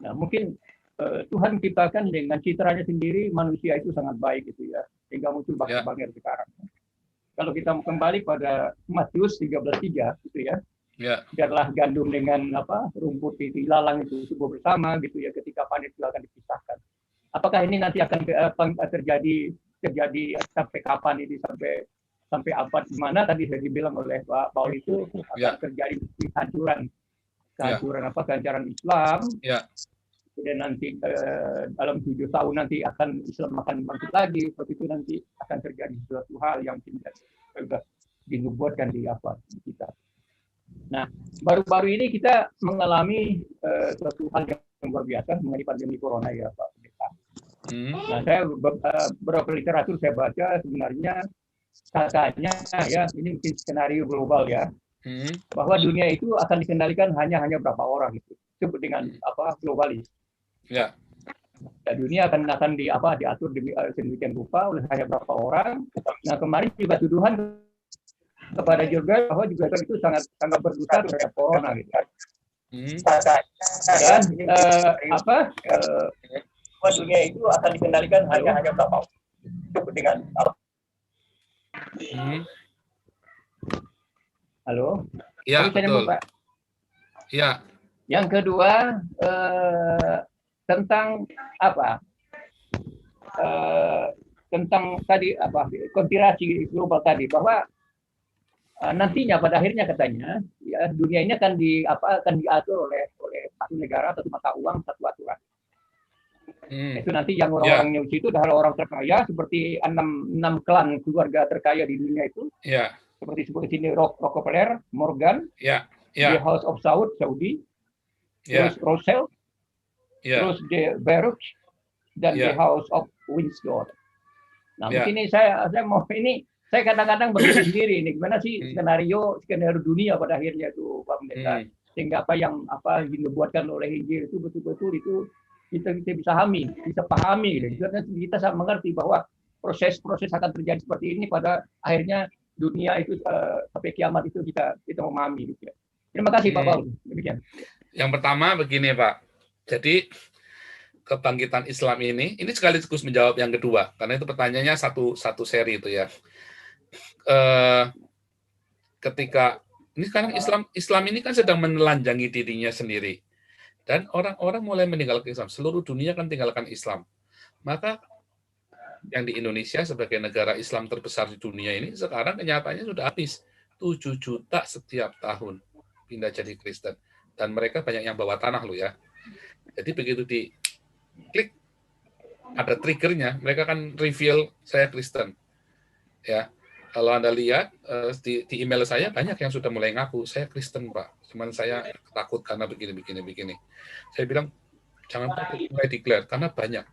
Nah mungkin Tuhan ciptakan dengan citranya sendiri manusia itu sangat baik gitu ya, sehingga muncul bangsa-bangsa sekarang. Kalau kita kembali pada Matius 13:3 gitu ya. Ya. Biarlah gandum dengan rumput itu ilalang itu tumbuh bersama gitu ya, ketika panen itu akan dipisahkan. Apakah ini nanti akan terjadi sampai kapan ini, sampai abad mana tadi sudah dibilang oleh Pak Paul itu akan terjadi kehancuran Islam. Ya. Kemudian nanti dalam 7 tahun nanti Islam akan bangkit lagi, seperti itu nanti akan terjadi suatu hal yang tidak dinubuatkan di kita. Nah, baru-baru ini kita mengalami suatu hal yang luar biasa mengenai pandemi corona ya Pak Pendeta. Nah, saya beberapa literatur saya baca sebenarnya katanya ya ini mungkin skenario global ya, bahwa dunia itu akan dikendalikan hanya berapa orang itu disebut dengan globalis. Ya. Dan dunia akan diatur sedemikian rupa oleh hanya berapa orang. Nah kemarin juga tuduhan kepada juga bahwa juga itu sangat berdosa terhadap corona gitu. Dan dunia itu akan dikendalikan hanya berapa dengan Halo. Ya betul. Pak. Ya. Yang kedua tentang tentang tadi konspirasi global tadi, bahwa nantinya pada akhirnya katanya ya dunia ini akan diatur oleh satu negara, satu mata uang, satu aturan. Itu nanti yang orang-orang news itu adalah orang terkaya seperti 6 klan keluarga terkaya di dunia itu. Seperti sebut di sini Rockefeller, Morgan, The House of Saudi, terus Rothschild, terus The Baruch, dan The House of Windsor. Nah mungkin ini saya mau saya kadang-kadang berpikir sendiri ini gimana sih skenario dunia pada akhirnya itu Pak Pendeta, sehingga apa yang dinubuatkan oleh Injil itu betul-betul itu kita bisa pahami gitu. Kita bisa mengerti bahwa proses-proses akan terjadi seperti ini pada akhirnya dunia itu sampai kiamat itu kita memahami gitu ya. Terima kasih Pak Paul. Demikian. Yang pertama begini Pak. Jadi kebangkitan Islam ini sekaligus menjawab yang kedua, karena itu pertanyaannya satu seri itu ya. Ketika ini sekarang Islam ini kan sedang menelanjangi dirinya sendiri, dan orang-orang mulai meninggalkan Islam, seluruh dunia kan tinggalkan Islam. Maka yang di Indonesia sebagai negara Islam terbesar di dunia ini sekarang kenyataannya sudah habis 7 juta setiap tahun pindah jadi Kristen. dan mereka banyak yang bawa tanah loh ya. Jadi begitu diklik ada triggernya, mereka kan reveal saya Kristen. Ya, kalau Anda lihat di email saya banyak yang sudah mulai ngaku saya Kristen Pak, cuman saya takut karena begini. Saya bilang jangan takut mulai declare karena banyak.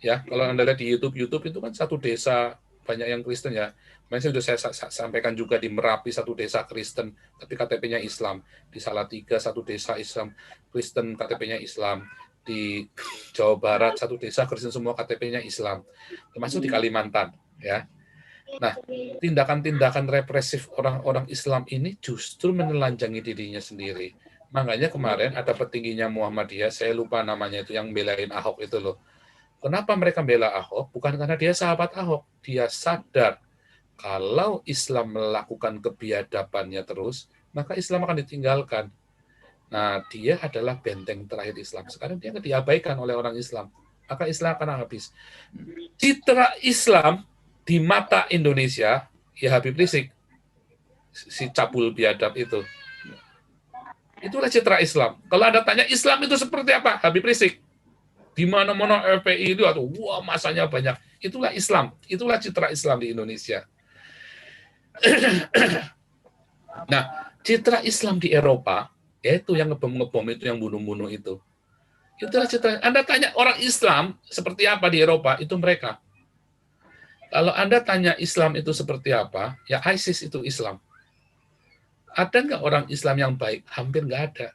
Ya, kalau Anda lihat di YouTube itu kan satu desa banyak yang Kristen ya. Saya sudah saya sampaikan juga di Merapi satu desa Kristen, tapi KTP-nya Islam. Di Salatiga satu desa Islam Kristen, KTP-nya Islam. Di Jawa Barat satu desa Kristen semua KTP-nya Islam. Termasuk di Kalimantan, ya. Nah, tindakan-tindakan represif orang-orang Islam ini justru menelanjangi dirinya sendiri. Makanya kemarin ada petingginya Muhammadiyah, saya lupa namanya itu yang belain Ahok itu loh. Kenapa mereka bela Ahok? Bukan karena dia sahabat Ahok. Dia sadar kalau Islam melakukan kebiadabannya terus, maka Islam akan ditinggalkan. Nah, dia adalah benteng terakhir Islam. Sekarang dia diabaikan oleh orang Islam. Maka Islam akan habis. Citra Islam di mata Indonesia, ya Habib Rizik, si cabul biadab itu. Itulah citra Islam. Kalau Anda tanya Islam itu seperti apa? Habib Rizik. Di mana-mana FPI itu, atau wah masanya banyak. Itulah Islam. Itulah citra Islam di Indonesia. Nah, citra Islam di Eropa, yaitu yang ngebom itu, yang bunuh-bunuh itu. Itulah citra. Anda tanya orang Islam seperti apa di Eropa, itu mereka. Kalau Anda tanya Islam itu seperti apa, ya ISIS itu Islam. Ada nggak orang Islam yang baik? Hampir nggak ada.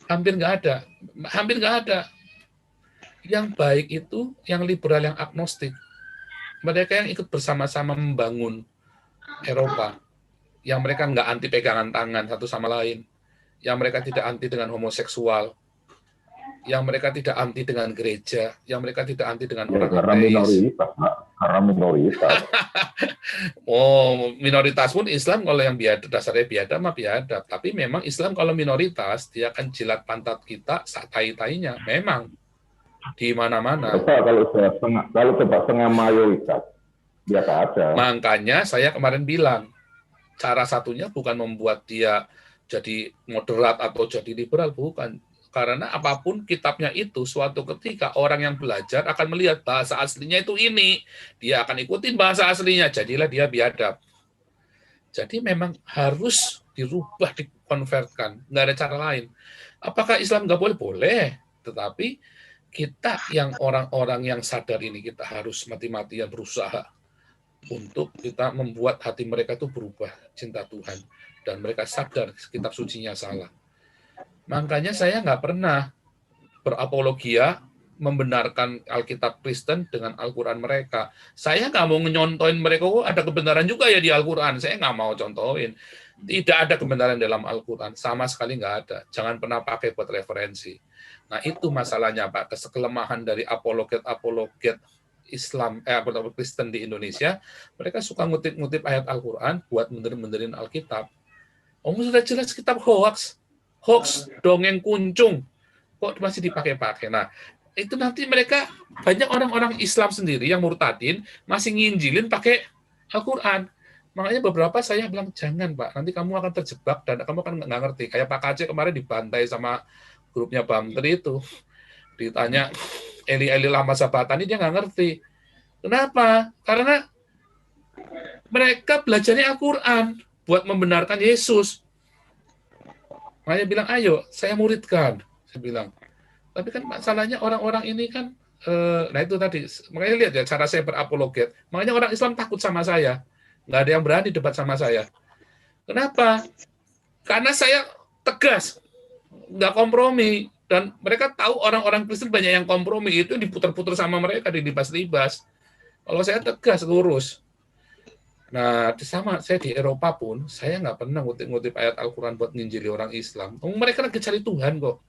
Hampir nggak ada. Yang baik itu yang liberal, yang agnostik. Mereka yang ikut bersama-sama membangun Eropa. Yang mereka nggak anti pegangan tangan satu sama lain. Yang mereka tidak anti dengan homoseksual. Yang mereka tidak anti dengan gereja. Yang mereka tidak anti dengan orang ateis. Karena minoritas. Oh, minoritas pun Islam kalau yang dasarnya biadab mah biadab. Tapi memang Islam kalau minoritas, dia akan jilat pantat kita tai-tainya. Memang. Di mana-mana. Kalau setengah mayoritas, dia tak ada. Makanya saya kemarin bilang, cara satunya bukan membuat dia jadi moderat atau jadi liberal, bukan. Karena apapun kitabnya itu, suatu ketika orang yang belajar akan melihat bahasa aslinya itu ini. Dia akan ikutin bahasa aslinya, jadilah dia biadab. Jadi memang harus dirubah, dikonvertkan. Nggak ada cara lain. Apakah Islam nggak boleh? Boleh. Tetapi kita yang orang-orang yang sadar ini, kita harus mati-matian berusaha untuk kita membuat hati mereka itu berubah, cinta Tuhan. Dan mereka sadar kitab sucinya salah. Makanya saya nggak pernah berapologia membenarkan Alkitab Kristen dengan Al-Quran mereka. Saya nggak mau nyontoin mereka, oh ada kebenaran juga ya di Al-Quran. Saya nggak mau contohin. Tidak ada kebenaran dalam Al-Quran. Sama sekali nggak ada. Jangan pernah pakai buat referensi. Nah, itu masalahnya, Pak. Kelemahan dari apologet Islam, apologet Kristen di Indonesia, mereka suka ngutip-ngutip ayat Al-Quran buat benerin Alkitab. Oh, sudah jelas kitab hoax, dongeng kuncung. Kok masih dipakai-pakai? Nah, itu nanti mereka, banyak orang-orang Islam sendiri yang murtadin, masih nginjilin pakai Al-Quran. Makanya beberapa saya bilang, jangan Pak, nanti kamu akan terjebak dan kamu akan nggak ngerti. Kayak Pak KC kemarin dibantai sama grupnya Bamtri itu. Ditanya, Eli lama sabatani, dia nggak ngerti. Kenapa? Karena mereka belajarnya Al-Quran buat membenarkan Yesus. Makanya bilang, ayo, saya muridkan. Saya bilang. Tapi kan masalahnya orang-orang ini kan, nah itu tadi, makanya lihat ya cara saya berapologet. Makanya orang Islam takut sama saya. Nggak ada yang berani debat sama saya. Kenapa? Karena saya tegas, nggak kompromi. Dan mereka tahu orang-orang Kristen banyak yang kompromi, itu diputar-putar sama mereka, dilibas-libas. Kalau saya tegas, lurus. Nah, sama saya di Eropa pun, saya nggak pernah ngutip-ngutip ayat Al-Quran buat nginjili orang Islam. Mereka lagi cari Tuhan kok.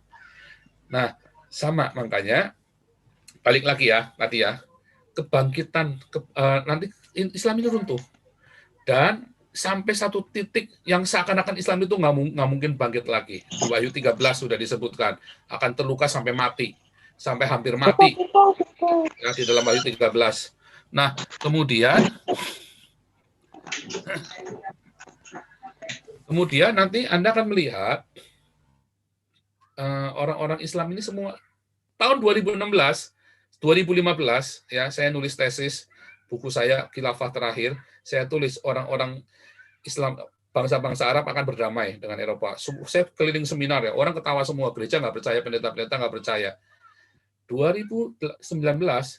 Nah, sama makanya, balik lagi ya, tadi ya, kebangkitan, nanti Islam itu runtuh. Dan sampai satu titik yang seakan-akan Islam itu nggak mungkin bangkit lagi. Di Wahyu 13 sudah disebutkan, akan terluka sampai mati, sampai hampir mati. Ya, di dalam Wahyu 13. Nah, kemudian nanti Anda akan melihat orang-orang Islam ini semua tahun 2016, 2015 ya saya nulis tesis buku saya Khilafah Terakhir, saya tulis orang-orang Islam bangsa-bangsa Arab akan berdamai dengan Eropa. Saya keliling seminar ya, orang ketawa semua, gereja nggak percaya, pendeta-pendeta nggak percaya. 2019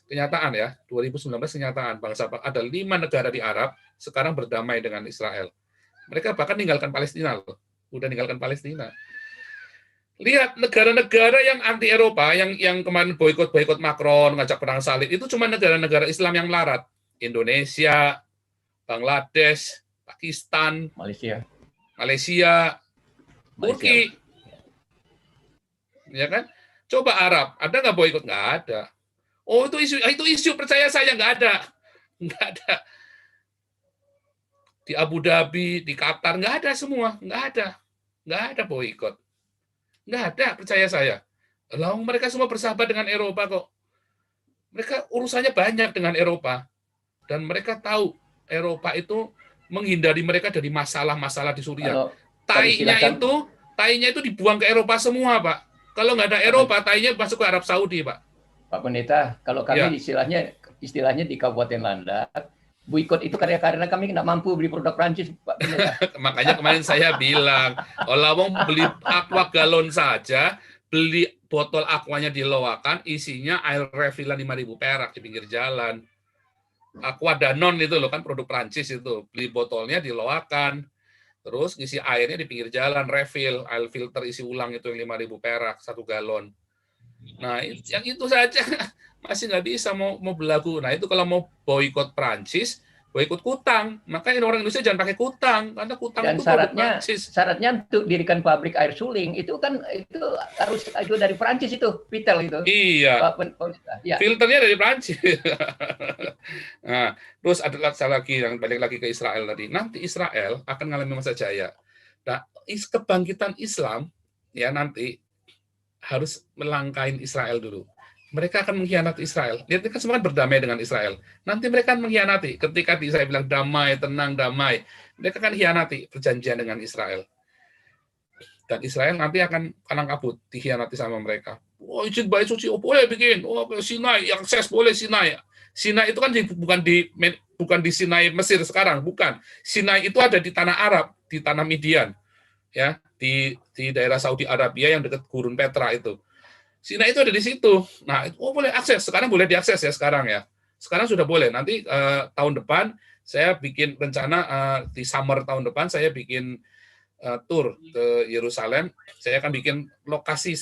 kenyataan ya, 2019 kenyataan bangsa ada 5 negara di Arab sekarang berdamai dengan Israel. Mereka bahkan ninggalkan Palestina loh, udah ninggalkan Palestina. Lihat negara-negara yang anti Eropa, yang kemarin boikot Macron, ngajak perang salib, itu cuma negara-negara Islam yang melarat. Indonesia, Bangladesh, Pakistan, Malaysia, Turki, ya kan? Coba Arab, ada nggak boikot? Nggak ada. Oh itu isu percaya saya nggak ada. Di Abu Dhabi, di Qatar nggak ada semua, nggak ada boikot, nggak ada percaya saya. Lalu mereka semua bersahabat dengan Eropa kok. Mereka urusannya banyak dengan Eropa dan mereka tahu Eropa itu menghindari mereka dari masalah-masalah di Suriah. Tainya itu dibuang ke Eropa semua, Pak. Kalau nggak ada Eropa, tainya masuk ke Arab Saudi, Pak. Pak Pendeta, kalau kami istilahnya di Kabupaten Landak, boikot itu karena kami nggak mampu beli produk Prancis, Pak Pendeta. Makanya kemarin saya bilang, kalau mau beli aqua galon saja, beli botol aquanya di Loakan, isinya air refillan 5.000 perak di pinggir jalan. Aqua Danone itu loh kan produk Prancis itu, beli botolnya di Loakan. Terus ngisi airnya di pinggir jalan, refill, air filter isi ulang itu yang 5.000 perak, 1 galon. Nah, yang itu saja masih nggak bisa mau berlaku. Nah, itu kalau mau boikot Prancis, boikot kutang. Makanya orang Indonesia jangan pakai kutang, karena kutang dan itu syaratnya untuk dirikan pabrik air suling itu kan harus dari Prancis itu, Vitel itu. Iya. Ya. Filternya dari Prancis. Nah, terus ada lagi yang balik lagi ke Israel tadi. Nanti Israel akan mengalami masa jaya. Nah, kebangkitan Islam ya nanti harus melangkain Israel dulu. Mereka akan mengkhianati Israel. Lihat kan semua kan berdamai dengan Israel. Nanti mereka akan mengkhianati. Ketika saya bilang damai, tenang, damai, mereka akan khianati perjanjian dengan Israel. Dan Israel nanti akan kalang kabut, dikhianati sama mereka. Oh, izin bait suci, oh boleh bikin. Oh, Sinai, akses boleh Sinai. Sinai itu kan bukan di Sinai Mesir sekarang, bukan. Sinai itu ada di tanah Arab, di tanah Midian, ya, di daerah Saudi Arabia yang dekat Gurun Petra itu. Sinai itu ada di situ. Nah, boleh akses. Sekarang boleh diakses ya sekarang ya. Sekarang sudah boleh. Nanti tahun depan saya bikin rencana di summer tahun depan saya bikin tour ke Yerusalem. Saya akan bikin lokasi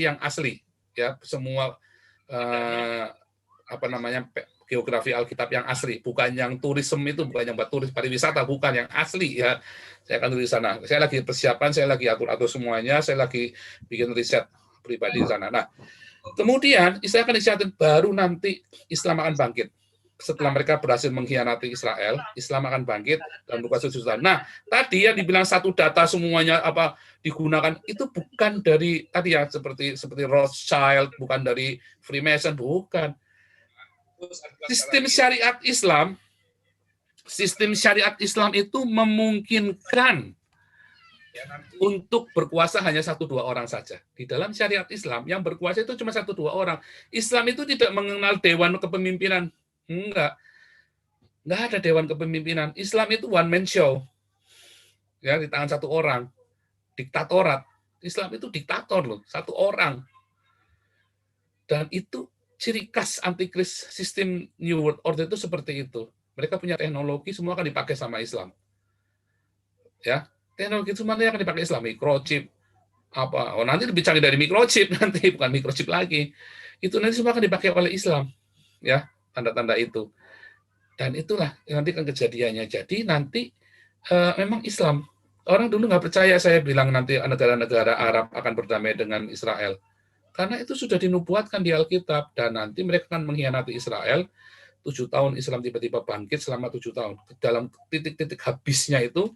yang asli ya, semua geografi Alkitab yang asli, bukan yang turisme itu, bukan yang buat turis pariwisata, bukan yang asli ya. Saya akan tulis di sana. Saya lagi persiapan, saya lagi atur semuanya, saya lagi bikin riset pribadi di sana. Nah, kemudian Israel akan disiapkan, baru nanti Islam akan bangkit. Setelah mereka berhasil mengkhianati Israel, Islam akan bangkit dan buka susulan. Nah, tadi yang dibilang satu data semuanya digunakan itu bukan dari tadi ya seperti Rothschild, bukan dari Freemason, bukan. Sistem syariat Islam itu memungkinkan untuk berkuasa hanya 1-2 orang saja. Di dalam syariat Islam yang berkuasa itu cuma 1-2 orang. Islam itu tidak mengenal dewan kepemimpinan. Enggak ada dewan kepemimpinan. Islam itu one man show. Ya, di tangan 1 orang. Diktatorat. Islam itu diktator loh, 1 orang. Dan itu ciri khas antikris sistem New World Order itu seperti itu. Mereka punya teknologi, semua akan dipakai sama Islam. Ya, teknologi itu semuanya akan dipakai Islam. Microchip, nanti lebih canggih dari microchip, nanti bukan microchip lagi. Itu nanti semua akan dipakai oleh Islam. Ya, tanda-tanda itu. Dan itulah nanti kan kejadiannya. Jadi nanti memang Islam. Orang dulu nggak percaya saya bilang nanti negara-negara Arab akan berdamai dengan Israel. Karena itu sudah dinubuatkan di Alkitab. Dan nanti mereka akan mengkhianati Israel. 7 tahun Islam tiba-tiba bangkit selama 7 tahun. Dalam titik-titik habisnya itu,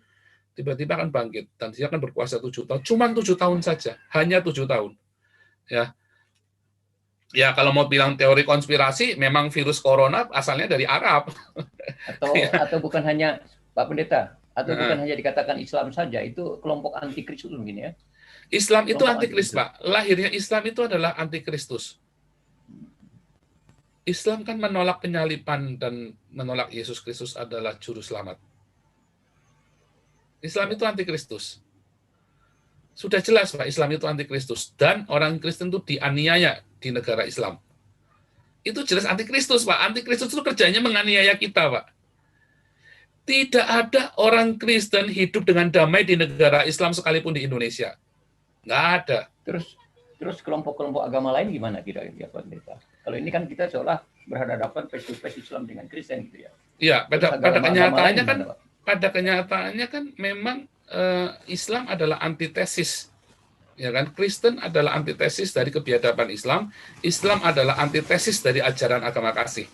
tiba-tiba akan bangkit. Dan dia akan berkuasa 7 tahun. Cuma 7 tahun saja. Hanya 7 tahun. Ya, kalau mau bilang teori konspirasi, memang virus corona asalnya dari Arab. Atau bukan hanya, Pak Pendeta, bukan hanya dikatakan Islam saja, itu kelompok antikris mungkin ya? Islam itu antikristus, Pak. Lahirnya Islam itu adalah antikristus. Islam kan menolak penyaliban dan menolak Yesus Kristus adalah juru selamat. Islam itu antikristus. Sudah jelas, Pak, Islam itu antikristus. Dan orang Kristen itu dianiaya di negara Islam. Itu jelas antikristus, Pak. Antikristus itu kerjanya menganiaya kita, Pak. Tidak ada orang Kristen hidup dengan damai di negara Islam sekalipun di Indonesia. Nggak ada. Terus kelompok-kelompok agama lain gimana kira-kira, Pendeta? Kalau ini kan kita seolah berhadapan face to face Islam dengan Kristen gitu ya. Iya, pada kenyataannya kan memang Islam adalah antitesis, ya kan? Kristen adalah antitesis dari kebiadaban Islam. Islam adalah antitesis dari ajaran agama kasih,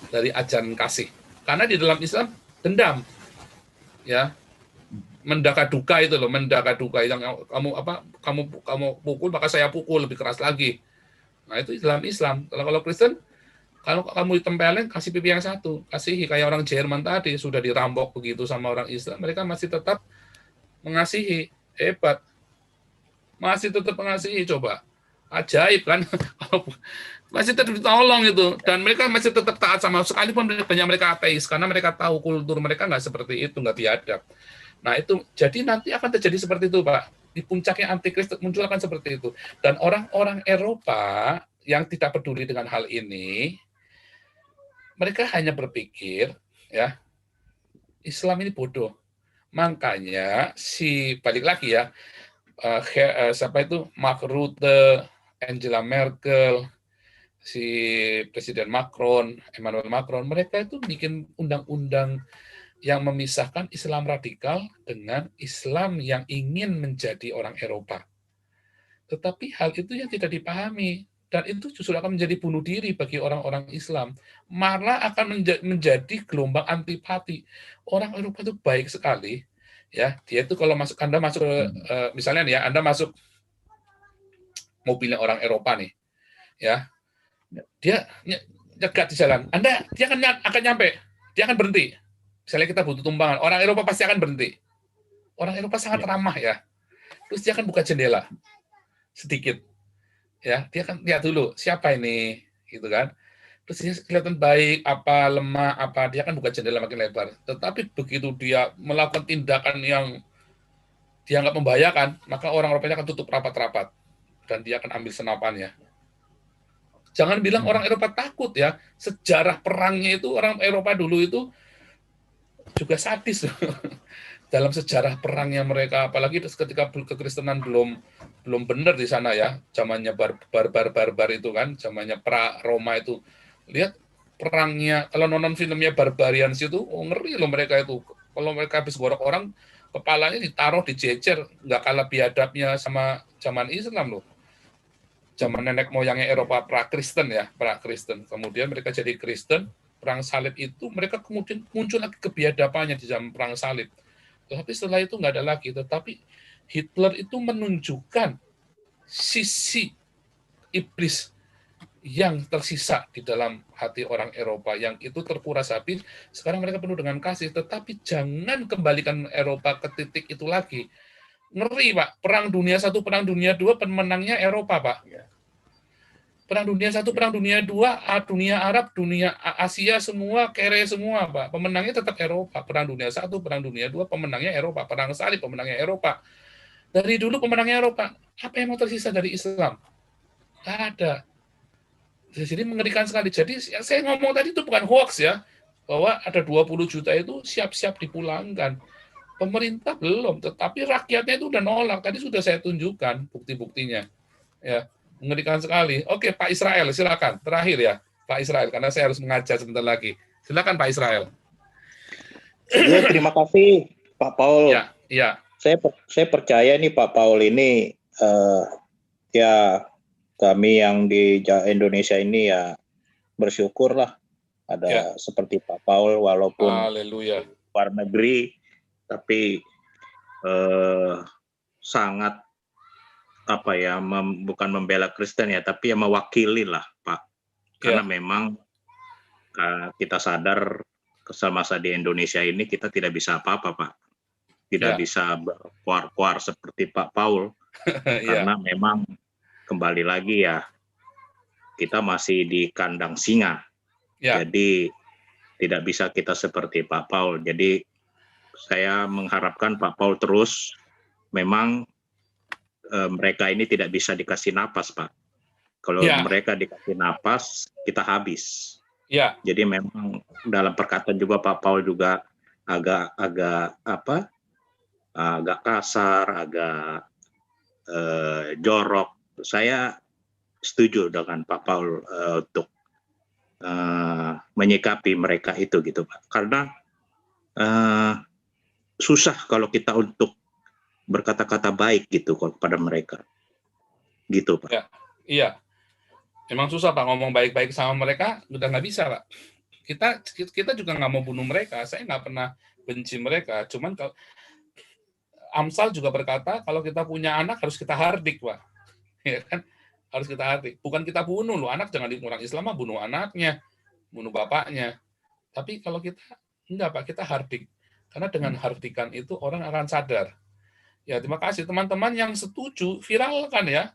dari ajaran kasih. Karena di dalam Islam dendam, ya, mendaka duka itu loh, mendaka duka yang kamu pukul maka saya pukul lebih keras lagi. Nah itu dalam Islam. Kalau Kristen, kalau kamu ditempelin kasih pipi yang satu, kasihi kayak orang Jerman tadi sudah dirampok begitu sama orang Islam, mereka masih tetap mengasihi, hebat, masih tetap mengasihi, coba, ajaib kan, masih tetap ditolong itu, dan mereka masih tetap taat sama, sekalipun banyak mereka ateis, karena mereka tahu kultur mereka nggak seperti itu, nggak biadab. Nah itu, jadi nanti akan terjadi seperti itu, Pak, di puncaknya antikristus muncul akan seperti itu, dan orang-orang Eropa yang tidak peduli dengan hal ini, mereka hanya berpikir, ya, Islam ini bodoh. Makanya balik lagi ya, siapa itu, Mark Rutte, Angela Merkel, si Presiden Macron, Emmanuel Macron, mereka itu bikin undang-undang yang memisahkan Islam radikal dengan Islam yang ingin menjadi orang Eropa. Tetapi hal itu yang tidak dipahami, dan itu justru akan menjadi bunuh diri bagi orang-orang Islam. Malah akan menjadi gelombang antipati. Orang Eropa itu baik sekali, ya. Dia itu kalau Anda masuk misalnya nih ya, Anda masuk mobilnya orang Eropa nih, ya. Dia nyegat di jalan. Dia akan nyampe, dia akan berhenti. Misalnya kita butuh tumpangan, orang Eropa pasti akan berhenti. Orang Eropa sangat ramah ya. Terus dia akan buka jendela sedikit. Ya, dia kan lihat dulu siapa ini, gitu kan. Terus dia kelihatan baik, apa lemah, apa dia kan buka jendela makin lebar. Tetapi begitu dia melakukan tindakan yang dianggap membahayakan, maka orang Eropa akan tutup rapat-rapat dan dia akan ambil senapannya. Jangan bilang orang Eropa takut ya. Sejarah perangnya itu orang Eropa dulu itu juga sadis. Dalam sejarah perangnya mereka, apalagi ketika kekristenan belum benar di sana ya, zamannya barbar itu kan, zamannya pra-Roma itu. Lihat perangnya, kalau nonton filmnya Barbarians itu, ngeri loh mereka itu. Kalau mereka habis gorok orang, kepalanya ditaruh, dijejer, nggak kalah biadabnya sama zaman Islam loh. Zaman nenek moyangnya Eropa pra-Kristen ya, pra-Kristen. Kemudian mereka jadi Kristen, perang salib itu, mereka kemudian muncul lagi kebiadabannya di zaman perang salib. Tapi setelah itu nggak ada lagi. Tetapi Hitler itu menunjukkan sisi iblis yang tersisa di dalam hati orang Eropa, yang itu terkuras habis. Sekarang mereka penuh dengan kasih, tetapi jangan kembalikan Eropa ke titik itu lagi. Ngeri, Pak. Perang Dunia I, Perang Dunia II, pemenangnya Eropa, Pak. Perang Dunia I, Perang Dunia II, dunia Arab, dunia Asia semua, kere semua, Pak. Pemenangnya tetap Eropa. Perang Dunia I, Perang Dunia II, pemenangnya Eropa. Perang Salib, pemenangnya Eropa. Dari dulu pemenangnya Eropa. Apa yang mau tersisa dari Islam? Nggak ada. Jadi mengerikan sekali. Jadi yang saya ngomong tadi itu bukan hoax ya. Bahwa ada 20 juta itu siap-siap dipulangkan. Pemerintah belum, tetapi rakyatnya itu udah nolak. Tadi sudah saya tunjukkan bukti-buktinya. Ya. Mengerikan sekali. Oke, Pak Israel, silakan. Terakhir ya, Pak Israel, karena saya harus mengajar sebentar lagi. Silakan, Pak Israel. Ya, terima kasih, Pak Paul. Ya. Saya percaya nih Pak Paul ini, ya kami yang di Indonesia ini ya bersyukur lah ada seperti Pak Paul, walaupun luar negeri, tapi sangat bukan membela Kristen ya, tapi ya mewakili lah Pak, karena memang kita sadar semasa di Indonesia ini kita tidak bisa apa-apa Pak, tidak bisa berkuar-kuar seperti Pak Paul, Karena memang kembali lagi ya, kita masih di kandang singa. Jadi tidak bisa kita seperti Pak Paul. Jadi saya mengharapkan Pak Paul terus, memang mereka ini tidak bisa dikasih napas, Pak. Kalau mereka dikasih napas, kita habis. Jadi memang dalam perkataan juga Pak Paul juga agak kasar, agak jorok. Saya setuju dengan Pak Paul untuk menyikapi mereka itu gitu Pak. Karena susah kalau kita untuk berkata-kata baik gitu kepada mereka. Gitu Pak. Iya. Emang susah Pak ngomong baik-baik sama mereka, udah nggak bisa Pak. Kita juga nggak mau bunuh mereka. Saya nggak pernah benci mereka. Cuman kalau Amsal juga berkata kalau kita punya anak harus kita hardik Pak. Ya kan? Harus kita hardik. Bukan kita bunuh loh. Anak jangan orang Islam mah bunuh anaknya, bunuh bapaknya. Tapi kalau kita enggak Pak, kita hardik. Karena dengan hardikan itu orang akan sadar. Ya terima kasih teman-teman yang setuju, viralkan ya.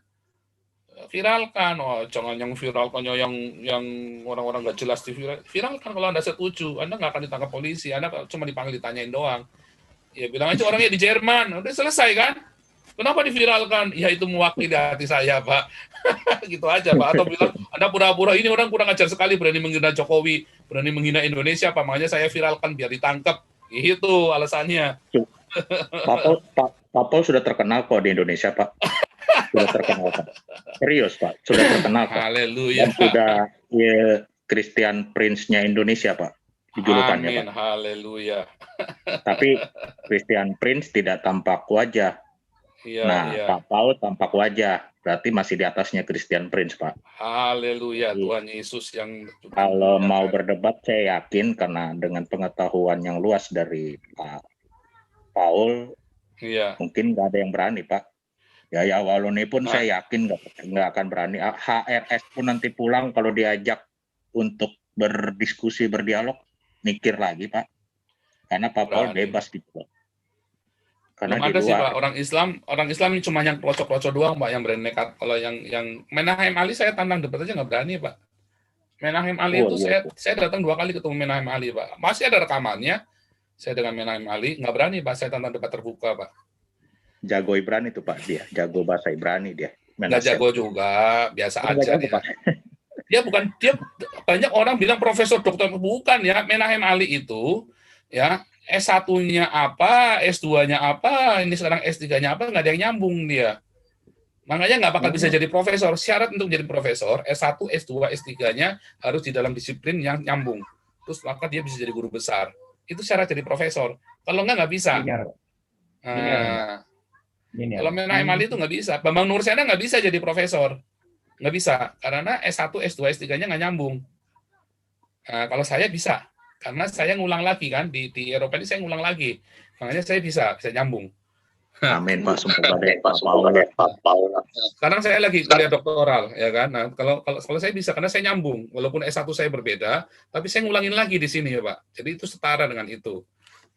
Viralkan. Oh, jangan yang viralkan yang orang-orang nggak jelas viralkan kalau Anda setuju. Anda nggak akan ditangkap polisi. Anda cuma dipanggil ditanyain doang. Ya bilang aja orangnya di Jerman. Udah selesai kan? Kenapa diviralkan? Ya itu mewakili hati saya, Pak. Gitu aja, Pak. Atau bilang, Anda pura-pura, ini orang kurang ajar sekali, berani menghina Jokowi, berani menghina Indonesia, Pak. Makanya saya viralkan biar ditangkap. Itu alasannya. Pak Paul sudah terkenal kok di Indonesia, Pak. Sudah terkenal, Pak. Serius, Pak. Sudah terkenal, Pak. Haleluya. Dan sudah Christian Prince-nya Indonesia, Pak. Dijulukannya, Amin. Pak. Haleluya. Tapi Christian Prince tidak tampak wajah. Pak Paul tampak wajah, berarti masih di atasnya Christian Prince, Pak. Haleluya, Tuhan Yesus yang... Kalau mau berdebat, saya yakin karena dengan pengetahuan yang luas dari Pak Paul, mungkin nggak ada yang berani, Pak. Ya Waloni pun saya yakin nggak akan berani. HRS pun nanti pulang kalau diajak untuk berdiskusi, berdialog, mikir lagi, Pak. Karena Pak Paul bebas gitu, Pak. Karena belum ada sih Pak, orang Islam cuma yang pelocok-pelocok doang Pak yang berani nekat. Kalau yang Menahem Ali saya tantang debat aja nggak berani Pak. Menahem Ali itu saya datang 2 kali ketemu Menahem Ali Pak. Masih ada rekamannya. Saya dengan Menahem Ali nggak berani Pak, saya tantang debat terbuka Pak. Jago Ibrani itu Pak dia, jago bahasa Ibrani dia. Nggak jago juga, biasa aja dia. Dia banyak orang bilang profesor dokter, bukan ya. Menahem Ali itu ya S1-nya apa, S2-nya apa, ini sekarang S3-nya apa, nggak ada yang nyambung dia. Makanya nggak bakal bisa jadi profesor. Syarat untuk jadi profesor, S1, S2, S3-nya harus di dalam disiplin yang nyambung. Terus maka dia bisa jadi guru besar. Itu syarat jadi profesor. Kalau nggak bisa. Kalau Menahem Ali itu nggak bisa. Bambang Nursena nggak bisa jadi profesor. Nggak bisa. Karena S1, S2, S3-nya nggak nyambung. Kalau saya bisa. Karena saya ngulang lagi kan di Eropa ini saya ngulang lagi, makanya saya bisa nyambung. Amin Pak, semoga Pak Paul. Sekarang saya lagi kuliah doktoral ya kan. Nah kalau saya bisa karena saya nyambung, walaupun S1 saya berbeda, tapi saya ngulangin lagi di sini ya Pak. Jadi itu setara dengan itu.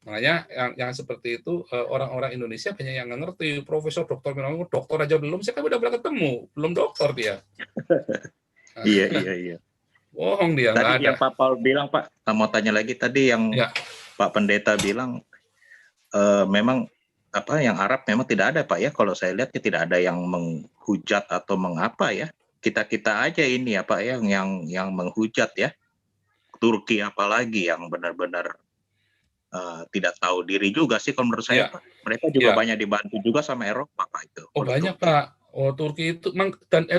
Makanya yang seperti itu orang-orang Indonesia banyak yang nggak ngerti. Profesor, doktor aja belum, saya kan udah pernah ketemu, belum doktor dia. Iya. Bohong dia. Tadi yang Pak Paul bilang Pak, mau tanya lagi tadi yang Pak Pendeta bilang memang yang Arab memang tidak ada Pak ya. Kalau saya lihat tidak ada yang menghujat atau mengapa ya. Kita aja ini ya Pak ya yang menghujat ya. Turki apalagi yang benar-benar tidak tahu diri juga sih kalau menurut saya Pak. Mereka juga banyak dibantu juga sama Eropa Pak itu. Oh banyak Turki. Pak. Oh Turki itu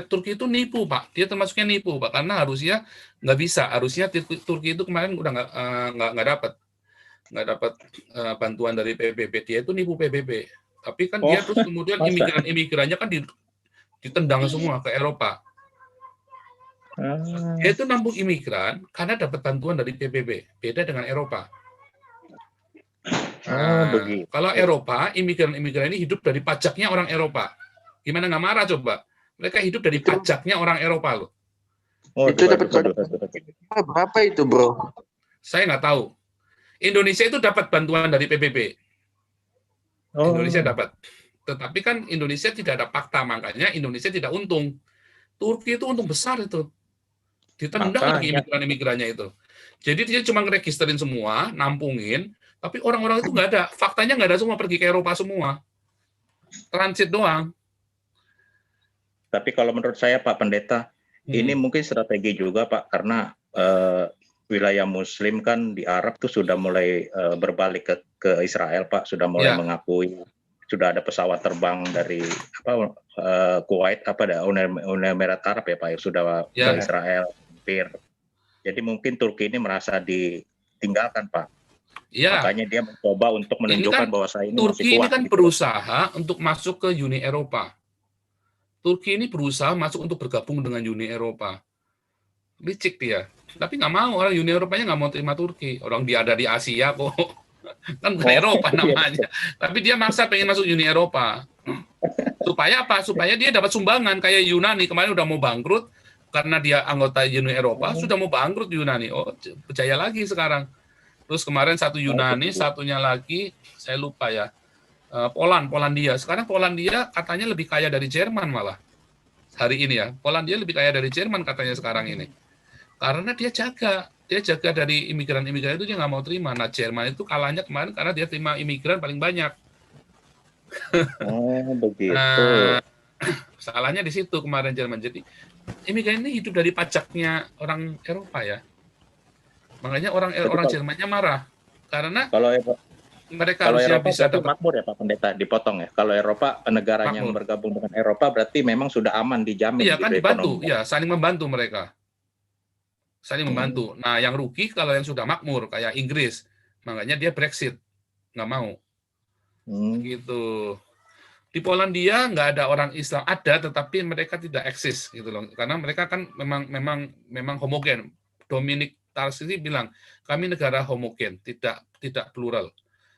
Turki itu nipu Pak, dia termasuknya nipu Pak, karena harusnya nggak bisa, harusnya Turki itu kemarin udah nggak dapat bantuan dari PBB, dia itu nipu PBB, tapi kan dia terus kemudian imigrannya kan ditendang semua ke Eropa, dia itu nampung imigran karena dapat bantuan dari PBB, beda dengan Eropa. Kalau Eropa imigran ini hidup dari pajaknya orang Eropa. Gimana nggak marah coba? Mereka hidup dari pajaknya orang Eropa loh. Itu dapat berapa itu bro? Saya nggak tahu. Indonesia itu dapat bantuan dari PBB. Indonesia dapat. Tetapi kan Indonesia tidak ada fakta, makanya Indonesia tidak untung. Turki itu untung besar itu. Ditendang lagi imigran-imigrannya itu. Jadi dia cuma ngeregisterin semua, nampungin, tapi orang-orang itu nggak ada. Faktanya nggak ada semua, pergi ke Eropa semua. Transit doang. Tapi kalau menurut saya Pak Pendeta, ini mungkin strategi juga Pak, karena wilayah Muslim kan di Arab tuh sudah mulai berbalik ke Israel Pak, sudah mulai mengakui, sudah ada pesawat terbang dari Kuwait, Uni Emirat Arab ya Pak, yang sudah ke Israel hampir. Jadi mungkin Turki ini merasa ditinggalkan Pak. Ya. Makanya dia mencoba untuk menunjukkan bahwa saya ini Turki masih kuat. Ini kan berusaha untuk masuk ke Uni Eropa. Turki ini berusaha masuk untuk bergabung dengan Uni Eropa. Licik dia. Tapi nggak mau, orang Uni Eropanya nggak mau terima Turki. Orang dia ada di Asia kok. Kan bukan Eropa namanya. Tapi dia maksa pengen masuk Uni Eropa. Supaya apa? Supaya dia dapat sumbangan. Kayak Yunani, kemarin udah mau bangkrut. Karena dia anggota Uni Eropa, sudah mau bangkrut Yunani. Oh, percaya lagi sekarang. Terus kemarin satu Yunani, satunya lagi, saya lupa ya, Polandia. Sekarang Polandia katanya lebih kaya dari Jerman malah. Hari ini ya, Polandia lebih kaya dari Jerman katanya sekarang ini. Karena dia jaga dari imigran-imigran itu dia nggak mau terima. Nah, Jerman itu kalahnya kemarin karena dia terima imigran paling banyak. Oh, begitu. Salahnya di situ kemarin Jerman. Jadi imigran ini hidup dari pajaknya orang Eropa ya. Makanya orang Jermannya marah karena mereka harusnya Eropa bisa dapat makmur ya Pak Pendeta, dipotong ya. Kalau Eropa negara yang bergabung dengan Eropa berarti memang sudah aman, dijamin. Iya kan dibantu, ya saling membantu mereka, saling membantu. Nah yang rugi kalau yang sudah makmur kayak Inggris, makanya dia Brexit nggak mau. Gitu. Di Polandia nggak ada orang Islam, ada tetapi mereka tidak eksis gitu loh, karena mereka kan memang homogen. Dominic Tarsius bilang kami negara homogen, tidak plural.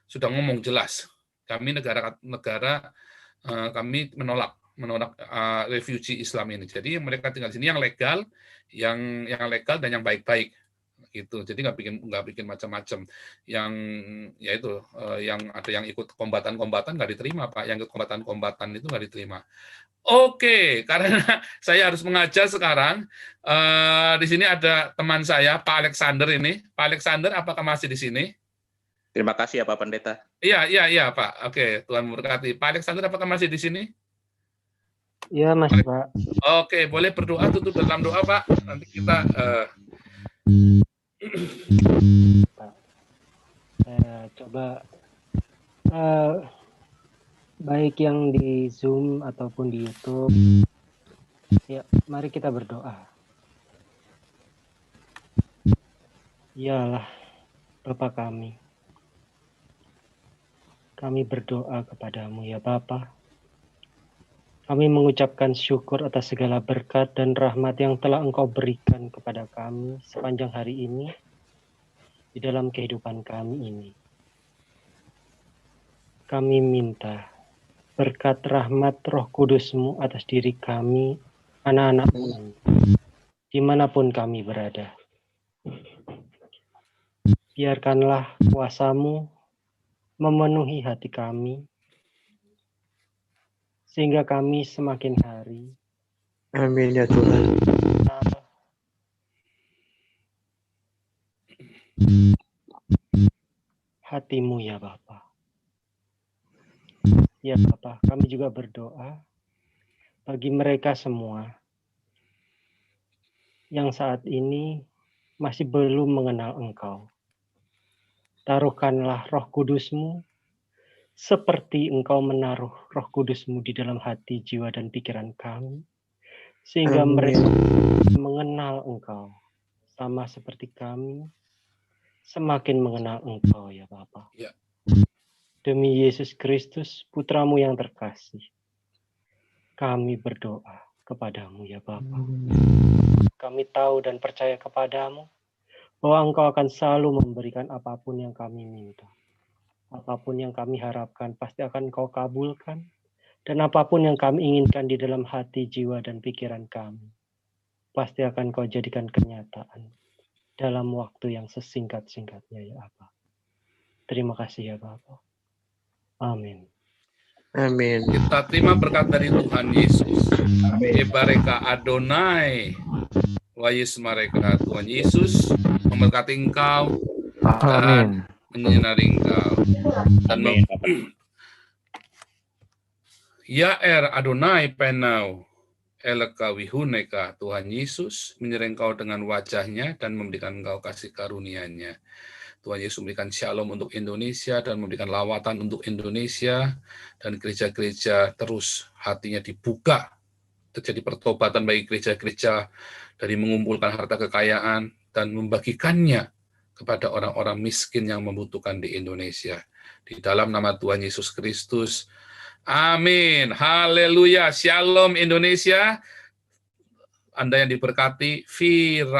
Sudah ngomong jelas. Kami negara kami menolak refugee Islam ini. Jadi mereka tinggal di sini yang legal, yang legal dan yang baik-baik gitu. Jadi nggak bikin macam-macam. Yang ya itu yang ada yang ikut kombatan nggak diterima Pak. Yang ikut kombatan itu nggak diterima. Oke, karena saya harus mengajar sekarang. Di sini ada teman saya, Pak Alexander ini. Pak Alexander, apakah masih di sini? Terima kasih ya Pak Pendeta. Iya Pak. Oke, Tuhan memberkati. Pak Alexander, apakah masih di sini? Iya masih Pak. Oke, boleh berdoa, tutup dalam doa Pak. Nanti kita saya coba baik yang di Zoom ataupun di YouTube. Ya, mari kita berdoa. Yalah, Bapa kami berdoa kepadamu ya Bapa. Kami mengucapkan syukur atas segala berkat dan rahmat yang telah Engkau berikan kepada kami sepanjang hari ini di dalam kehidupan kami ini. Kami minta berkat rahmat Roh Kudus-Mu atas diri kami, anak-anak-Mu, dimanapun kami berada. Biarkanlah kuasa-Mu memenuhi hati kami, sehingga kami semakin hari. Amin ya Tuhan. Hati-Mu ya Bapa. Ya Bapa, kami juga berdoa bagi mereka semua yang saat ini masih belum mengenal Engkau. Taruhkanlah Roh Kudus-Mu seperti Engkau menaruh Roh Kudus-Mu di dalam hati, jiwa, dan pikiran kami, sehingga mereka mengenal Engkau sama seperti kami semakin mengenal Engkau ya Bapa. Ya. Demi Yesus Kristus, Putra-Mu yang terkasih, kami berdoa kepadamu ya Bapa. Kami tahu dan percaya kepadamu bahwa Engkau akan selalu memberikan apapun yang kami minta. Apapun yang kami harapkan pasti akan Engkau kabulkan. Dan apapun yang kami inginkan di dalam hati, jiwa, dan pikiran kami pasti akan Engkau jadikan kenyataan dalam waktu yang sesingkat-singkatnya ya Bapa. Terima kasih ya Bapa. Amin. Amin. Kita terima berkat dari Tuhan Yesus. Ebareka Adonai. Wayis mereka Tuhan Yesus memberkati engkau dan menyinari engkau. Dan Yaer Adonai penau eleka wihuneka, Tuhan Yesus menyerang engkau dengan wajahnya dan memberikan engkau kasih karunia-Nya. Tuhan Yesus memberikan shalom untuk Indonesia dan memberikan lawatan untuk Indonesia, dan gereja-gereja terus hatinya dibuka, terjadi pertobatan bagi gereja-gereja dari mengumpulkan harta kekayaan dan membagikannya kepada orang-orang miskin yang membutuhkan di Indonesia. Di dalam nama Tuhan Yesus Kristus, amin. Haleluya. Shalom Indonesia. Anda yang diberkati, Fira.